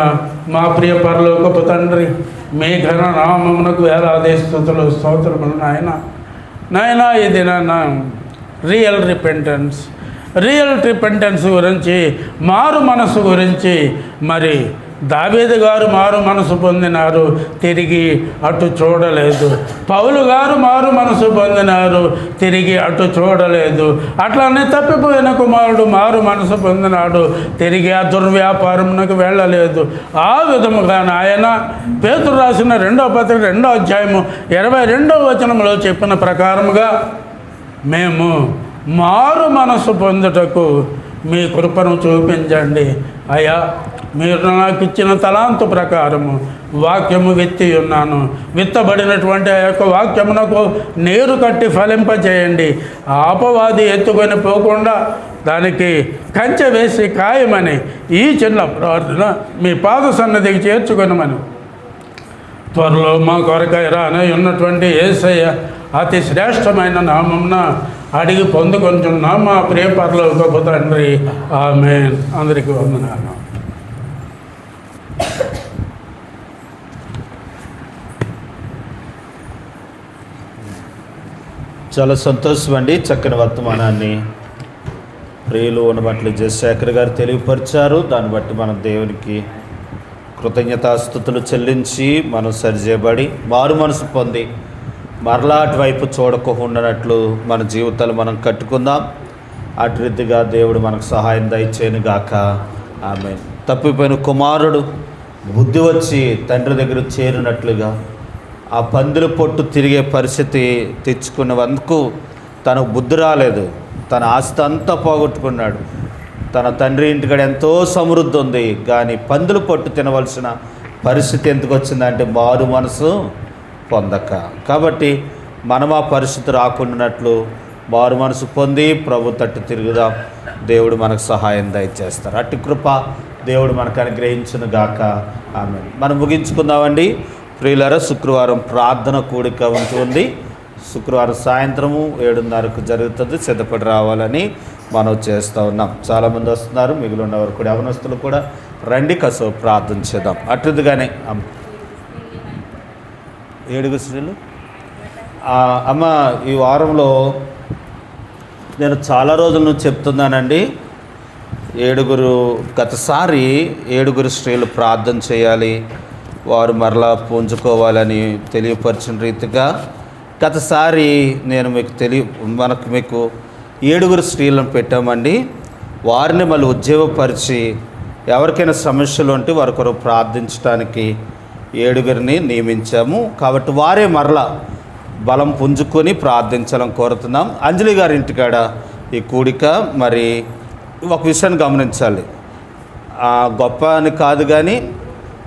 Speaker 1: మా ప్రియ పరలోకపు తండ్రి, మీ ఘన నామమునకు వేలాది స్తుతులు స్తోత్రములు. నాయన ఇది నా రియల్ రిపెంటెన్స్ గురించి, మారు మనసు గురించి, మరి దావీదు గారు మారు మనసు పొందినారు, తిరిగి అటు చూడలేదు. పౌలు గారు మారు మనసు పొందినారు, తిరిగి అటు చూడలేదు. అట్లానే తప్పిపోయిన కుమారుడు మారు మనసు పొందినాడు, తిరిగి ఆ దుర్వ్యాపారమునకు వెళ్ళలేదు. ఆ విధముగా ఆయన పేతురు రాసిన 2వ పత్రిక 2వ అధ్యాయము 22వ వచనంలో చెప్పిన ప్రకారముగా మేము మారు మనసు పొందుటకు మీ కృపను చూపించండి అయ్యా. మీరు నాకు ఇచ్చిన తలాంతు ప్రకారము వాక్యము విత్తి ఉన్నాను. విత్తబడినటువంటి ఆ యొక్క వాక్యమునకు నీరు కట్టి ఫలింపజేయండి. అపవాది ఎత్తుకొని పోకుండా దానికి కంచె వేసి ఖాయమని ఈ చిన్న ప్రార్థన మీ పాద సన్నిధికి చేర్చుకొనమని త్వరలో మా కొరకై రానే ఉన్నటువంటి యేసయ్య అతి శ్రేష్టమైన నామమున అడిగి పొందుకొంటున్నాం మా ప్రియ పరలోకపు తండ్రి. ఆమేన్. అందరికీ వందనాలు.
Speaker 2: చాలా సంతోషం అండి. చక్కని వర్తమానాన్ని ప్రియులు ఉన్నబట్లు జయశేఖర్ గారు తెలియపరిచారు. దాన్ని బట్టి మనం దేవునికి కృతజ్ఞతాస్తుతులు చెల్లించి మనం సరిచేయబడి మారు మనసు పొంది మరలా అటువైపు చూడకుండానట్లు మన జీవితాలు మనం కట్టుకుందాం. అటు రీతిగా దేవుడు మనకు సహాయం దయచేయను గాక. ఆమేన్. తప్పిపోయిన కుమారుడు బుద్ధి వచ్చి తండ్రి దగ్గర చేరినట్లుగా ఆ పందుల పొట్టు తిరిగే పరిస్థితి తెచ్చుకున్నందుకు తనకు బుద్ధి రాలేదు. తన ఆస్తి అంతా పోగొట్టుకున్నాడు. తన తండ్రి ఇంటికాడ ఎంతో సమృద్ధి ఉంది, కానీ పందుల పొట్టు తినవలసిన పరిస్థితి ఎందుకు వచ్చిందంటే మారు మనసు పొందక. కాబట్టి మనం ఆ పరిస్థితి రాకుండానట్లు మారు మనసు పొంది ప్రభు తట్టు తిరుగుదాం. దేవుడు మనకు సహాయం దయచేస్తారు. అట్టి కృప దేవుడు మనకు అనుగ్రహించును గాక. ఆమేన్. మనం ముగించుకుందామండి. ప్రియులారా, శుక్రవారం ప్రార్థన కూడిక ఉంటుంది. శుక్రవారం సాయంత్రము 7:30కు జరుగుతుంది. సిద్ధపడి రావాలని మనం చేస్తూ ఉన్నాం. చాలామంది వస్తున్నారు. మిగిలిన ఉన్నవారు కూడా, యవనస్తులు కూడా రండి, కాసేపు ప్రార్థన చేద్దాం. అట్లుదిగానే 7 స్త్రీలు అమ్మ, ఈ వారంలో నేను చాలా రోజుల నుంచి చెప్తున్నానండి. 7 గతసారి 7 స్త్రీలు ప్రార్థన చేయాలి, వారు మరలా పుంజుకోవాలని తెలియపరిచిన రీతిగా గతసారి నేను మీకు మీకు 7 స్త్రీలను పెట్టామండి. వారిని మళ్ళీ ఉద్యోగపరిచి ఎవరికైనా సమస్యలు ఉంటే వారి కొరకు ప్రార్థించడానికి 7 నియమించాము. కాబట్టి వారే మరలా బలం పుంజుకొని ప్రార్థించాలని కోరుతున్నాం. అంజలి గారి ఇంటికాడ ఈ కూడిక. మరి ఒక విషయాన్ని గమనించాలి. గొప్ప అని కాదు, కానీ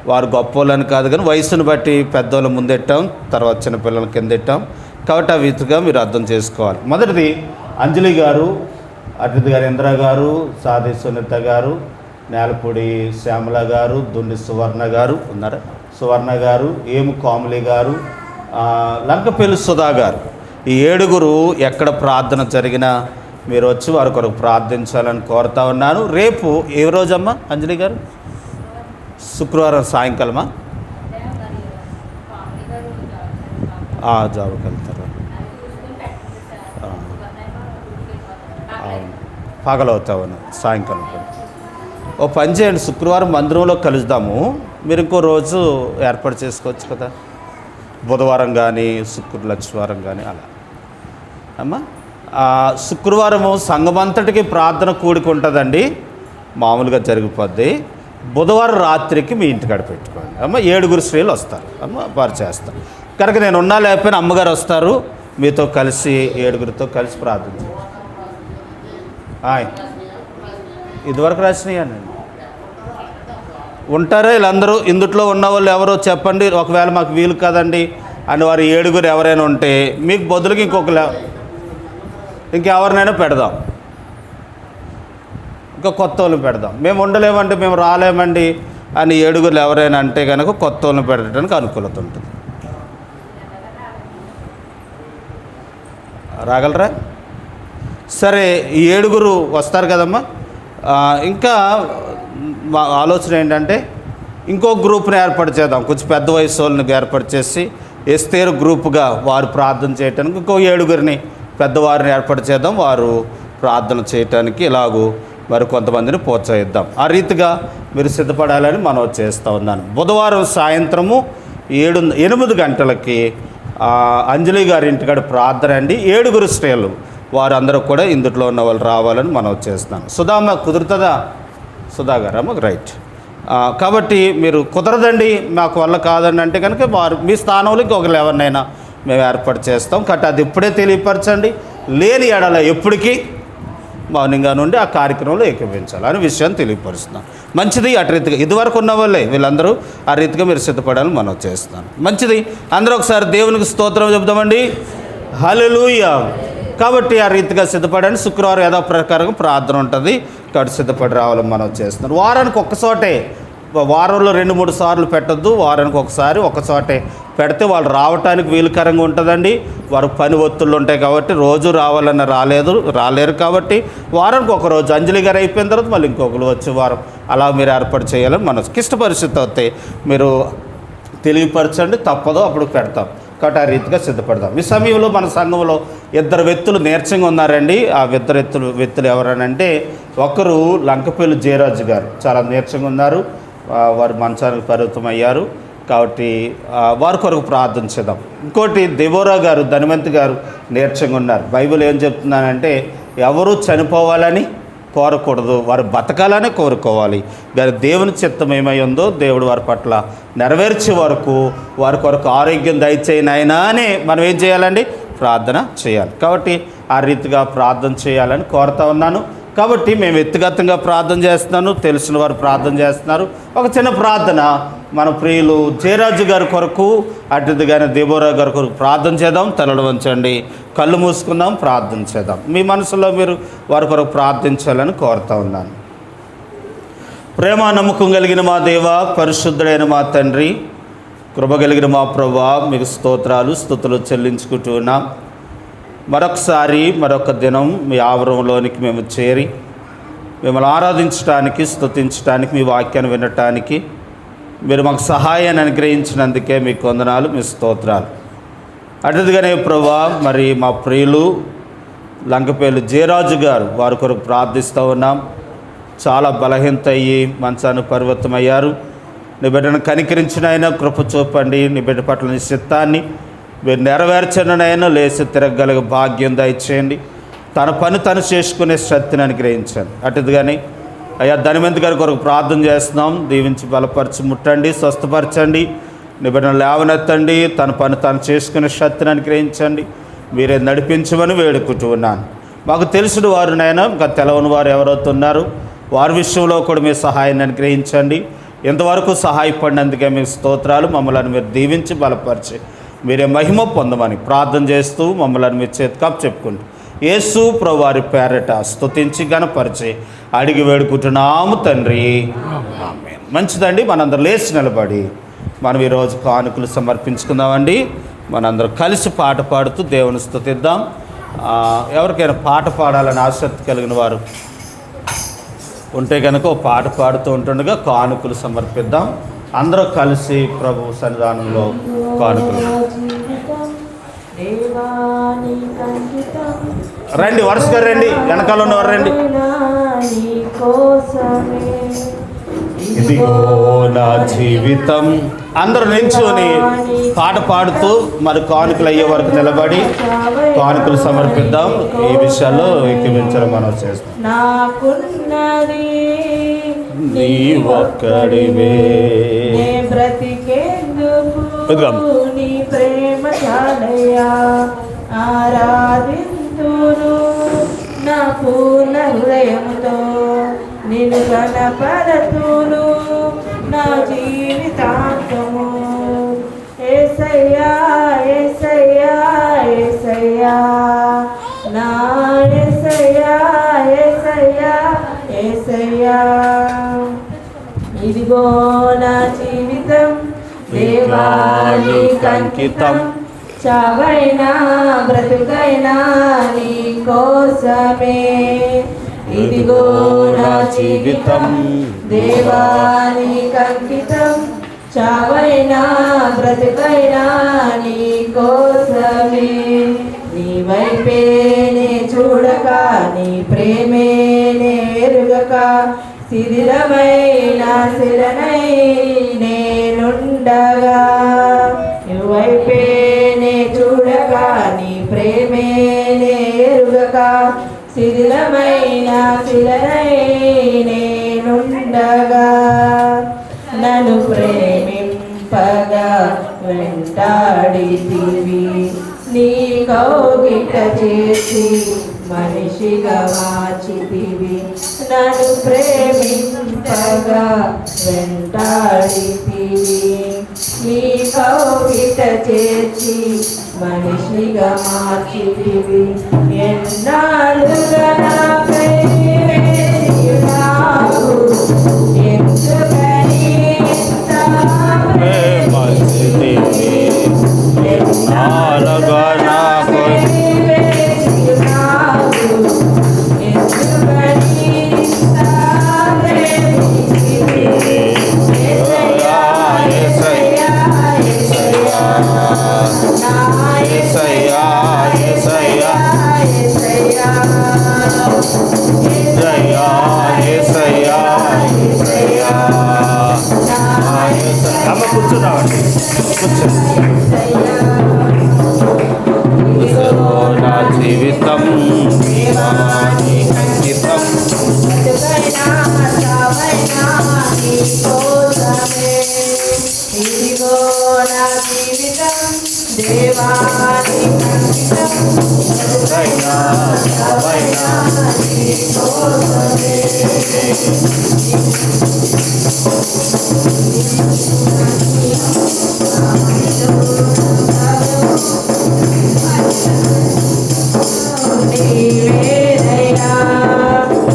Speaker 2: వారు గొప్ప వాళ్ళని కాదు, కానీ వయసును బట్టి పెద్దవాళ్ళ ముందెట్టాం, తర్వాత చిన్నపిల్లల కింద పెట్టాం. కాబట్టి ఆ విధంగా మీరు అర్థం చేసుకోవాలి. మొదటిది అంజలి గారు, అతిథి గారు ఇంద్ర గారు, సాది సునీత గారు, నేలపూడి శ్యామల గారు, దుండి సువర్ణ గారు ఉన్నారా, సువర్ణ గారు, ఏము కోమలి గారు, లంకపల్లి సుధా గారు, ఈ 7 ఎక్కడ ప్రార్థన జరిగినా మీరు వచ్చి వారి కొరకు ప్రార్థించాలని కోరుతా ఉన్నాను. రేపు ఏ రోజమ్మా అంజలి గారు? శుక్రవారం సాయంకాలమా? జాబ్కి వెళ్తారు. అవును, పగలవుతావును సాయంకాలం. ఓ పని చేయండి, శుక్రవారం మందిరంలో కలుద్దాము. మీరు ఇంకో రోజు ఏర్పాటు చేసుకోవచ్చు కదా, బుధవారం కానీ లక్షవారం కానీ అలా. అమ్మా శుక్రవారము సంఘమంతటికి ప్రార్థన కూడిక ఉంటుందండి, మామూలుగా జరిగిపోద్ది. బుధవారం రాత్రికి మీ ఇంటికాడ పెట్టుకోండి అమ్మ. 7 స్త్రీలు వస్తారు అమ్మ, వారు చేస్తారు కనుక నేను ఉన్నా లేకపోయినా అమ్మగారు వస్తారు, మీతో కలిసి 7 కలిసి ప్రార్థించారు. ఇదివరకు రాసినాయండి. ఉంటారా వీళ్ళందరూ? ఇందుట్లో ఉన్న వాళ్ళు ఎవరో చెప్పండి. ఒకవేళ మాకు వీలు కదండి అని వారు 7 ఎవరైనా ఉంటే మీకు బదులుగా ఇంకెవరినైనా పెడదాం, ఇంకా కొత్త వాళ్ళని పెడదాం. మేము ఉండలేమండి, మేము రాలేమండి అని 7 ఎవరైనా అంటే కనుక కొత్త వాళ్ళని పెట్టడానికి అనుకూలత ఉంటుంది. రాగలరా? సరే, ఈ 7 వస్తారు కదమ్మా. ఇంకా మా ఆలోచన ఏంటంటే ఇంకో గ్రూప్ని ఏర్పాటు చేద్దాం, కొంచెం పెద్ద వయసు వాళ్ళని ఏర్పాటు చేసి ఎస్తేరు గ్రూప్గా వారు ప్రార్థన చేయడానికి ఇంకో 7 పెద్దవారిని ఏర్పాటు చేద్దాం, వారు ప్రార్థన చేయటానికి. ఇలాగూ మరి కొంతమందిని ప్రోత్సహిద్దాం. ఆ రీతిగా మీరు సిద్ధపడాలని మనం చేస్తూ ఉన్నాను. బుధవారం సాయంత్రము 8 గంటలకి అంజలి గారి ఇంటికాడ ప్రార్థన అండి. 7 స్త్రీలు వారందరూ కూడా ఇందులో ఉన్న వాళ్ళు రావాలని మనం చేస్తున్నాను. సుధామ్మ కుదురుతుందా? సుధా గారు అమ్మ, రైట్. కాబట్టి మీరు కుదరదండి మాకు వల్ల కాదండి అంటే కనుక వారు మీ స్థానంలో ఇంకొకరు ఎవరినైనా మేము ఏర్పాటు చేస్తాం. కాబట్టి అది ఇప్పుడే తెలియపరచండి. లేని ఎడల ఎప్పటికీ మౌనంగా నుండి ఆ కార్యక్రమంలో ఏకీభవించాలి అనే విషయాన్ని తెలియపరుస్తున్నాం. మంచిది. అటు రీతిగా ఇదివరకు ఉన్న వాళ్ళే వీళ్ళందరూ ఆ రీతిగా మీరు సిద్ధపడాలని మనం చేస్తున్నాం. మంచిది. అందరూ ఒకసారి దేవునికి స్తోత్రం చెబుదామండి. హల్లెలూయా. కాబట్టి ఆ రీతిగా సిద్ధపడండి. శుక్రవారం ఏదో ప్రకారం ప్రార్థన ఉంటుంది, కాబట్టి సిద్ధపడి రావాలని మనం చేస్తున్నాం. వారానికి ఒక్కచోటే, వారంలో 2-3 సార్లు పెట్టద్దు, వారానికి ఒకసారి పెడితే వాళ్ళు రావటానికి వీలుకరంగా ఉంటుందండి. వారు పని ఒత్తుళ్ళు ఉంటాయి కాబట్టి రోజు రావాలన్న రాలేరు. కాబట్టి వారానికి ఒక రోజు అంజలి గారు అయిపోయిన తర్వాత మళ్ళీ ఇంకొకరు వచ్చే వారం అలా మీరు ఏర్పాటు చేయాలని మనం క్లిష్ట పరిస్థితి వస్తే మీరు తెలియపరచండి, తప్పదో అప్పుడు పెడతాం. కాబట్టి ఆ రీతిగా సిద్ధపడదాం. ఈ సమయంలో మన సంఘంలో 2 వ్యక్తులు నీరసంగా ఉన్నారండి. ఆ 2 వ్యక్తులు ఎవరనంటే, ఒకరు లంకపల్లి జయరాజు గారు చాలా నీరసంగా ఉన్నారు, వారు మంచానికి పరిమితం అయ్యారు. కాబట్టి వారి కొరకు ప్రార్థన చేద్దాం. ఇంకోటి దెబోరా గారు, ధనవంతి గారు నీరసంగా ఉన్నారు. బైబిల్ ఏం చెప్తున్నానంటే ఎవరు చనిపోవాలని కోరకూడదు, వారు బతకాలనే కోరుకోవాలి. కానీ దేవుని చిత్తం ఏమై ఉందో దేవుడు వారి పట్ల నెరవేర్చే వరకు వారి కొరకు ఆరోగ్యం దయచేయని ఆయన అని మనం ఏం చేయాలండి? ప్రార్థన చేయాలి. కాబట్టి ఆ రీతిగా ప్రార్థన చేయాలని కోరుతా ఉన్నాను. కాబట్టి మేము వ్యక్తిగతంగా ప్రార్థన చేస్తున్నాను, తెలిసిన వారు ప్రార్థన చేస్తున్నారు. ఒక చిన్న ప్రార్థన మన ప్రియులు జయరాజు గారి కొరకు, అటుదిగానే దేబోరా గారి కొరకు ప్రార్థన చేద్దాం. తలలు వంచండి, కళ్ళు మూసుకుందాం, ప్రార్థన చేద్దాం. మీ మనసులో మీరు వారి కొరకు ప్రార్థించాలని కోరుతా ఉన్నాను. ప్రేమ నమ్మకం కలిగిన మా దేవ, పరిశుద్ధుడైన మా తండ్రి, కృప కలిగిన మా ప్రభువా, మీకు స్తోత్రాలు స్తుతులు చెల్లించుకుంటూ ఉన్నాం. మరొక దినం మీ ఆవరణలోనికి మేము చేరి మిమ్మల్ని ఆరాధించడానికి, స్తుతించడానికి, మీ వాక్యాన్ని వినటానికి మీరు మాకు సహాయాన్ని అనుగ్రహించినందుకే మీకు వందనాలు, మీ స్తోత్రాలు. అటుదిగానే ప్రభువా, మరి మా ప్రియులు లంకపల్లి జయరాజు గారు వారి కొరకు ప్రార్థిస్తూ ఉన్నాం. చాలా బలహీనత అయ్యి మంచానికి పరివర్తమయ్యారు. నీ బిడ్డను కనికరించిన అయినా కృప చూపండి. నీ బిడ్డ పట్ల నీ చిత్తాన్ని మీరు నెరవేర్చనైనా లేచి తిరగగలిగే భాగ్యం దయచేయండి. తన పని తను చేసుకునే శక్తిని అనుగ్రహించండి. అటుదిగానే అయ్యా ధనవంతి గారి కొరకు ప్రార్థన చేస్తున్నాం. దీవించి బలపరచి ముట్టండి, స్వస్థపరచండి, నీ బిడ్డను లేవనెత్తండి. తన పని తాను చేసుకునే శక్తిని అనుగ్రహించండి. మీరే నడిపించమని వేడుకుంటూ ఉన్నాను. మాకు తెలిసిన వారునైనా ఇంకా తెలవని వారు ఎవరవుతున్నారు, వారి విషయంలో కూడా మీ సహాయాన్ని అనుగ్రహించండి. ఇంతవరకు సహాయపడినందుకే మీకు స్తోత్రాలు. మమ్మల్ని మీరు దీవించి బలపరిచి మీరే మహిమ పొందమని ప్రార్థన చేస్తూ మమ్మల్ని మీ చేతికాపు చెప్పుకుంటూ యేసు ప్రభువారి పేరట స్తుతించి గణపరిచి అడిగి వేడుకుంటున్నాము తండ్రి, ఆమేన్. మంచిదండి. మనందరూ లేచి నిలబడి మనం ఈరోజు కానుకలు సమర్పించుకుందామండి. మనందరం కలిసి పాట పాడుతూ దేవుని స్తుతిద్దాం. ఎవరికైనా పాట పాడాలని ఆసక్తి కలిగిన వారు ఉంటే కనుక ఓ పాట పాడుతూ ఉంటుండగా కానుకలు సమర్పిద్దాం. అందరూ కలిసి ప్రభు సన్నిధానంలో కానుకలు. రండి, వరుసగా రండి, వెనకాల ఉన్నవారు రండి. ఇదిగో నా జీవితం. అందరూ నిల్చొని పాట పాడుతూ మరి కానుకలు అయ్యే వరకు నిలబడి కానుకలు సమర్పిద్దాం. ఈ విషయాల్లో ఎక్కిమించడం మనం చేస్తాం.
Speaker 3: నాకున్నది
Speaker 2: నీ ఒక్కడివే,
Speaker 3: బ్రతికేందుకు నీ ప్రేమ చాలయ్యా. ఆరాధింతును నా పూర్ణ హృదయముతో, నిన్ను కనపరతును నా జీవితాంతము. యేసయ్యా యేసయ్యా యేసయ్యా, నా యేసయ్యా యేసయ్యా యేసయ్యా. ఇదిగో నా జీవితం దేవా నీకు అంకితం. చావైనా బ్రతుకైనా నీ కోసమే. ఇదిగో నా జీవితం దేవా నీకు అంకితం. చావైనా బ్రతుకైనా నీ కోసమే. నీ వైపేనే చూడక, నీ ప్రేమేనే ఎరుగక, శిథిలమైన శిలనై నేనుండగా. నీ వైపేనే చూడక, నీ ప్రేమేనే ఎరుగక, శిథిలమైన శిలనై నేనుండగా. నన్ను ప్రేమింపగా వెంటాడితివి, నీ కౌగిట చేసి మనిషిగా మార్చితివి. నన్ను ప్రేమింపగా వెంటాడితివి, నీ కౌగిట చేసి మనిషిగా మార్చితివి. ఎన్నాళ్ళుగా నాపై వేసినావు, ఎందుకని ఇంత
Speaker 2: కూర్చున్నామండి, నా జీవితం అంకితం.
Speaker 3: ఇదిగో నా జీవితం దేవా నీకు అంకితం. నీవేదైనా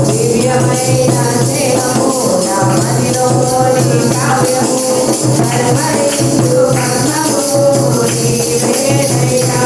Speaker 3: దివ్యమైన స్నేహము, నా మదిలోని కావ్యము, కలవరించు కర్మము. నీవేదైనా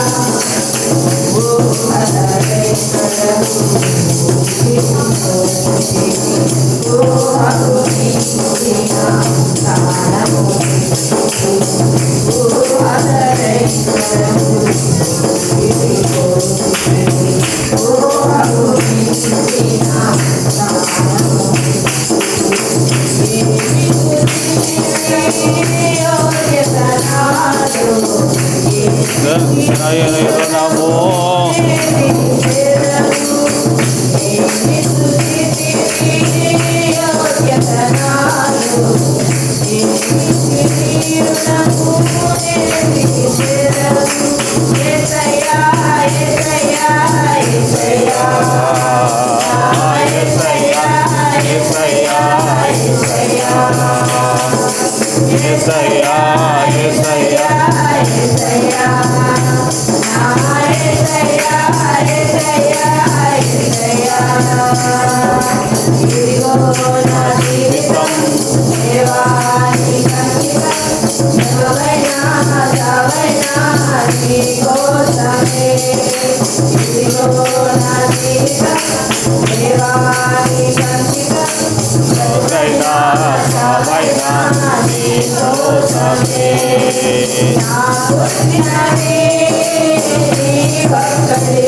Speaker 3: Yes, నీ కోసమే ఇదిగో నా జీవితం దేవా నీ సంచితం
Speaker 2: ఎవరైనా సావైనా నీ కోసమే.
Speaker 3: నా పుట్టినది నీ భక్తుడే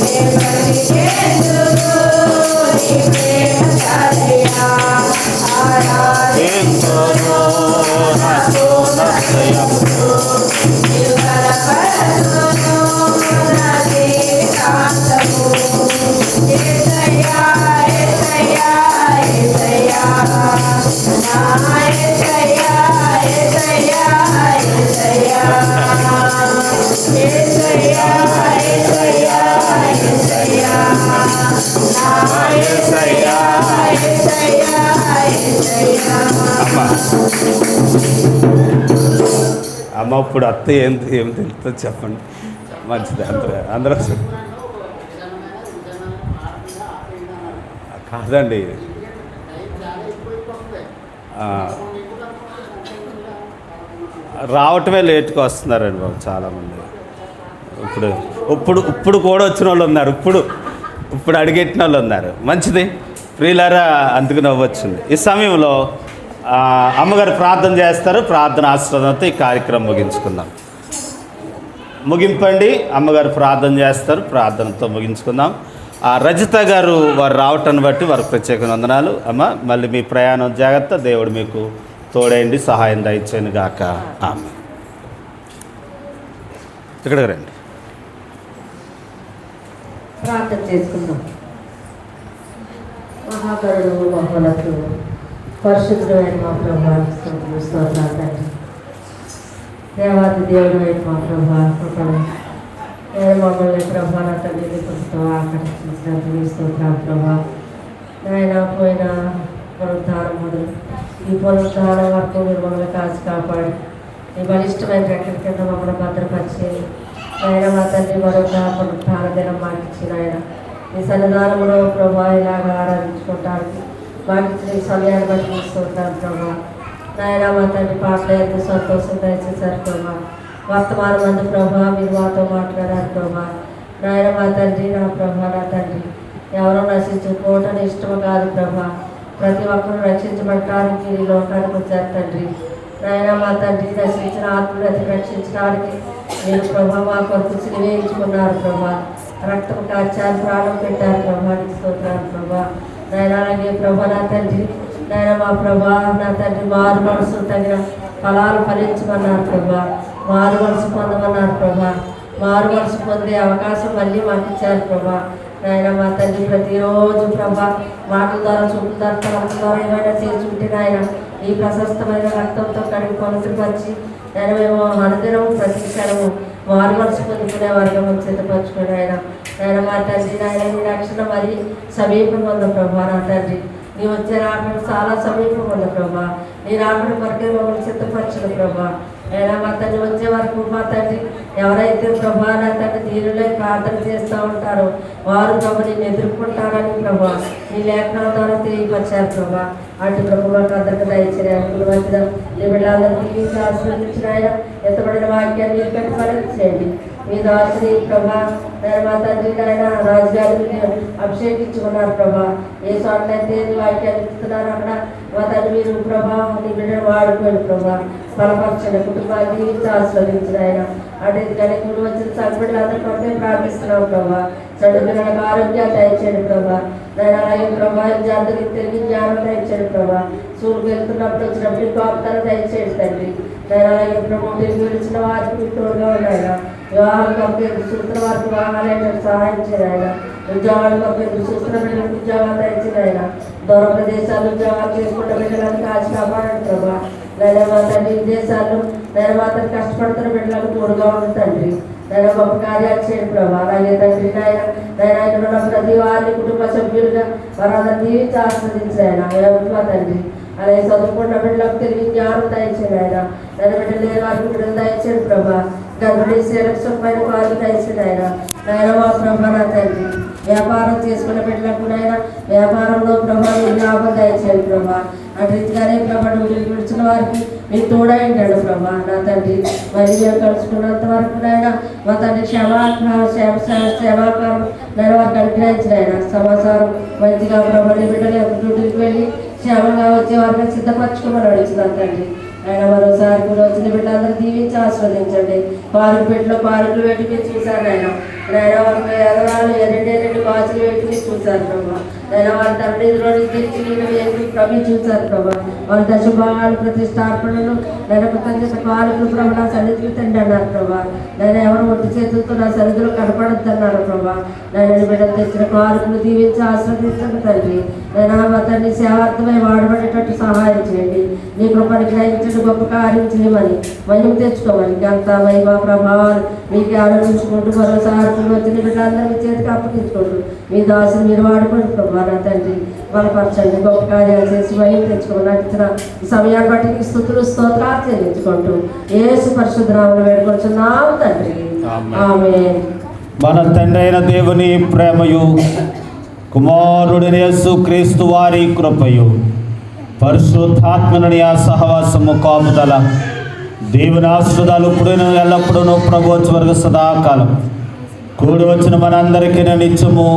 Speaker 3: నే బ్రతికేందుకు నీ ప్రేమ చాలయ్యా
Speaker 2: ఎందరో నాకు నచ్చయముతో అమ్మ ఇప్పుడు అత్త ఏం తెలుస్తుందో చెప్పండి. మంచిది. అందరూ కాదండి, రావటమే లేట్గా వస్తున్నారండి బాబు చాలామంది. ఇప్పుడు ఇప్పుడు ఇప్పుడు కూడా వచ్చిన వాళ్ళు ఉన్నారు, ఇప్పుడు అడిగెట్టిన వాళ్ళు ఉన్నారు. మంచిది ప్రియులారా, అందుకు నవ్వొచ్చింది. ఈ సమయంలో అమ్మగారు ప్రార్థన చేస్తారు. ప్రార్థన ఆశీర్వాదంతో ఈ కార్యక్రమం ముగించుకుందాం. ముగింపండి. అమ్మగారు ప్రార్థన చేస్తారు, ప్రార్థనతో ముగించుకుందాం. రజిత గారు వారు రావటాన్ని బట్టి వారికి ప్రత్యేక వందనాలు. అమ్మ మళ్ళీ మీ ప్రయాణం జాగ్రత్త. దేవుడు మీకు తోడేయండి, సహాయం దయచేయను గాక. ఆమె ఇక్కడికి రండి.
Speaker 4: ప్రార్థన చేసుకుందాం. మహాకరుడు మహోన్నతుడు పరిశుద్ధుడు అయిన మా ప్రభావం స్తోత్రాలు. దేవాది దేవుడు అయిన మా ప్రభావం నేను మమ్మల్ని ప్రభా నా తల్లి పుస్తకం ఆకర్షించినట్టు స్తోత్రాలు ప్రభా. నాయన పోయిన పునరుద్ధానం మొదలు ఈ పునరుద్ధానం వరకు మీరు మమ్మల్ని కాచి కాపాడి మీ బలిష్టమైన రెక్కల కింద మమ్మల్ని భద్రపరిచేది. ఆయన మా తండ్రి మరొక పునరుద్ధాన దినం మాకు ఇచ్చిన ఆయన ఈ సన్నిధానంలో ప్రభా ఇలాగా ఆరాధించుకోవటానికి మాకు ఇచ్చిన ఈ సమయాన్ని బట్టి చూస్తుంటాను ప్రభా. నాయన మా తండ్రి పాటలు ఎంతో సంతోషం దయచేశారు ప్రభా. వర్తమానం అందు ప్రభా మీరు మాతో మాట్లాడారు ప్రభా. నాయన మా తండ్రి నా ప్రభా నా తండ్రి ఎవరో నశించుకోవటం ఇష్టం కాదు ప్రభా. ప్రతి ఒక్కరూ రక్షించబడటానికి ఈ లోకానికి వచ్చారు తండ్రి. నాయన మా తండ్రి నశించిన ఆత్మని రక్షించడానికి మీరు ప్రభా మా కొరకు సిలివేయించుకున్నారు ప్రభా. రక్తం కాచారు, ప్రాణం పెట్టారు ప్రభా. స్తోత్రాలు ప్రభా. నాయన అలాగే ప్రభా నా తండ్రి నాయన మా ప్రభా నా తండ్రి మారు మనసు తగిన ఫలాలు ఫలించమన్నారు ప్రభా. మారు మనసు పొందమన్నారు ప్రభా. మారు మనసు పొందే అవకాశం మళ్ళీ మాకు ఇచ్చారు ప్రభా. నాయన మా తండ్రి ప్రతిరోజు ప్రభా మాటల ద్వారా చూపుల ద్వారా తలల ద్వారా ఏమైనా చేసుకుంటే నాయన ఈ ప్రశస్తమైన రక్తంతో కడిగి పవిత్రపరిచి నేను మేము అనుదినము ప్రతి క్షణము మారు మనసు పొందుకునే వర్గం సిద్ధపరచుకుని ఆయన మా తండ్రి నాయన నీ రక్షణ మరి సమీపం ఉంది ప్రభా. నా తండ్రి నీ వచ్చే రాకడం చాలా సమీపం ఉంది ప్రభా. నీ రాకడం వరకే మమ్మల్ని సిద్ధపరచదు ప్రభా. అయినా మా తండ్రి వచ్చే వరకు మా తండ్రి ఎవరైతే ప్రభా నా తండ్రి దీనిలో ప్రార్థన చేస్తూ ఉంటారో వారు ప్రభు నేను ఎదుర్కొంటారని ప్రభా నీ లేఖనాల ద్వారా తెలియపరిచారు ప్రభా. అటు ప్రభు మాకు అందరికీ దయచేయాలి మధ్య నీ బిడ్డలందరికీ ఆశీర్వదించిన ఆయన ఎత్తబడిన వాక్యాన్ని మీరు పెట్టి ఫలించేయండి. మీ దాసుని ప్రభా మా తండ్రి ఆయన రాజుగారిని అభిషేకించుకున్నారు ప్రభా. ఏ చోట్లయితే వాక్యాన్ని ఇస్తున్నారు అక్కడ మా తండ్రి మీరు ప్రభా నీ బిడ్డను వాడుకోండి ప్రభా. బలపరచండి, కుటుంబాన్ని ఆస్వాదించిన ఆయన అంటే కానీ కూడా వచ్చిన సభ్యులందరి కొరకే ప్రార్థిస్తున్నాం ప్రభా. చదువులకు ఆరోగ్యాలు దయచేయండి ప్రభా. నేను అలాగే ప్రభా అందరికి తెలివి జ్ఞానం దయచేయండి ప్రభా. స్కూల్కి వెళ్తున్నప్పుడు వచ్చినప్పుడు గొప్పతనం దయచేయండి తండ్రి. నేను అలాగే ప్రభు విడిచిన వారికి మీకు తోడుగా ఉన్నాయన. వివాహాలు కొరకు ఎదురు చూస్తున్న వారికి వివాహాలు సహాయం చేయాలి. ఉద్యోగాలు కొరకు ఎదురు చూస్తున్న బిడ్డలకు ఉద్యోగాలు దయచేయండి ఆయన. దూర ప్రదేశాలు ఉద్యోగాలు చేసుకున్న బిడ్డలను కాచి కాపాడండి ప్రభా. నేను మా తండ్రి విదేశాలు నేను మాత్రం కష్టపడుతున్న బిడ్డలకు తోడుగా ఉంది తండ్రి. నేను గొప్ప కార్యాలు చేయండి ప్రభా. అలాగే తండ్రి నేను ఇక్కడ ఉన్న ప్రతి వారిని కుటుంబ సభ్యులుగా వారందరూ జీవించి ఆస్వాదించాయన మా తండ్రి. అలాగే చదువుకున్న బిడ్డలకు తెలివి జ్ఞానం దయచేయండి ఆయన. నేను బిడ్డలు లేని వారికి బిడ్డలు దయచేయండి ప్రభా. గర్భిణీ సెలక్షన్ పైన వారికి దయచేయండి ఆయన. నాయన మా ప్రభా నా తండ్రి వ్యాపారం చేసుకున్న బిడ్డలకు నాయన వ్యాపారంలో ప్రభా లాభం దయచేయండి ప్రభా. అటు రీతిగానే ప్రభా విడిచిన వారికి మీకు తోడైంటాడు ప్రభా నా తండ్రి. మరి మేము కలుసుకున్నంత వరకు నాయన మా తండ్రి సేవాకారం నేను వారికి అనుగ్రహించిన ఆయన సమాచారం మంచిగా ప్రభా నీ బిడ్డలు డ్యూటీకి వెళ్ళి క్షేమంగా వచ్చే వారిని సిద్ధపరచుకోమని అడుగుతున్నాను తండ్రి. ఆయన మరోసారి కూడా వచ్చిన బిడ్డలందరూ దీవించి ఆస్వాదించండి. పార్కులు పెట్టి మీరు చూశారు ఆయన వారికి ఎదరాలు రెండు కాసులు పెట్టి చూశారు ప్రభా. నేను వారి తండ్రిలో తెచ్చి ప్రభు చూశారు ప్రభా. వారి దశభాగాలు ప్రతిష్టార్పణలు నేను కృతజ్ఞత కాలుకులు ప్రభు నా సన్నిధికి తండ్రి అన్నారు ప్రభా. నేను ఎవరు ఒట్టి చేతులతో నా సన్నిధిలో కనపడద్దు అన్నారు ప్రభా. నేను బిడ్డలు తెచ్చిన కాలుకులు దీవించి ఆస్వాదించండి తండ్రి. నేను మా తండ్రి సేవార్థమై వాడబడేటట్టు సహాయం చేయండి. నీ కృపను గ్రహించండి, గొప్ప కార్యం చేయమని మహిమ తెచ్చుకోమని అంత మహిమ ప్రభావాలు మీకు ఆలోచించుకుంటూ మరోసారి వచ్చిన బిడ్డలందరూ మీ చేతికి అప్పగించుకుంటూ మీ దాసులు మీరు వాడుకోండి ప్రభా నా తండ్రి. బలపరచండి, గొప్ప కార్యాలు చేసి మహిమ తెచ్చుకోమని నడిచిన ఈ సమయాన్ని బట్టి మీకు స్తుతులు స్తోత్రాలు చెల్లించుకుంటూ యేసు పరిశుద్ధ నామములో వేడుకొంచున్నాము తండ్రి. ఆమేన్.
Speaker 2: మన తండ్రి అయిన దేవుని ప్రేమయు కుమారుడైన యేసుక్రీస్తు వారి కృపయు పరిశుద్ధాత్మని ఆ సహవాసము కాపుదల దేవుని ఆశీర్వాదాలు ఇప్పుడు ఎల్లప్పుడూ ప్రభుత్వ వరకు సదాకాలం కూడి వచ్చిన మనందరికీ నిత్యము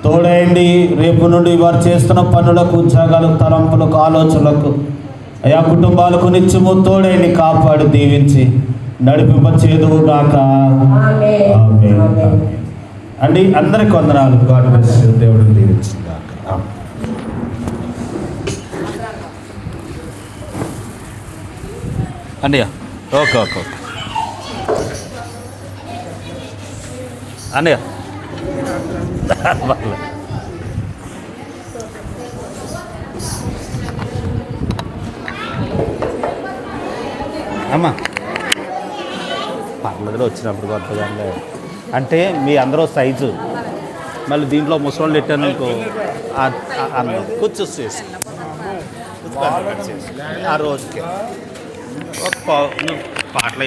Speaker 2: తోడేయండి. రేపు నుండి వారు చేస్తున్న పనులకు, ఉద్యోగాలకు, తలంపులకు, ఆలోచనలకు అయా కుటుంబాలకు నిత్యము తోడేయండి, కాపాడు దీవించి నడిపింపచేదువు గాక. అండి అందరికి వందనాలు. God bless you. దేవుడు దీవించును గాక. అన్నయ్య ఓకే ఓకే ఓకే అన్నయ్య అమ్మా పర్లేదులో వచ్చినప్పుడు కొత్తగా అంటే మీ అందరూ సైజు మళ్ళీ దీంట్లో ముసలోళ్ళు పెట్టాను అనుకో కూర్చొచ్చేసి ఆ రోజుకి ఒక పాటలు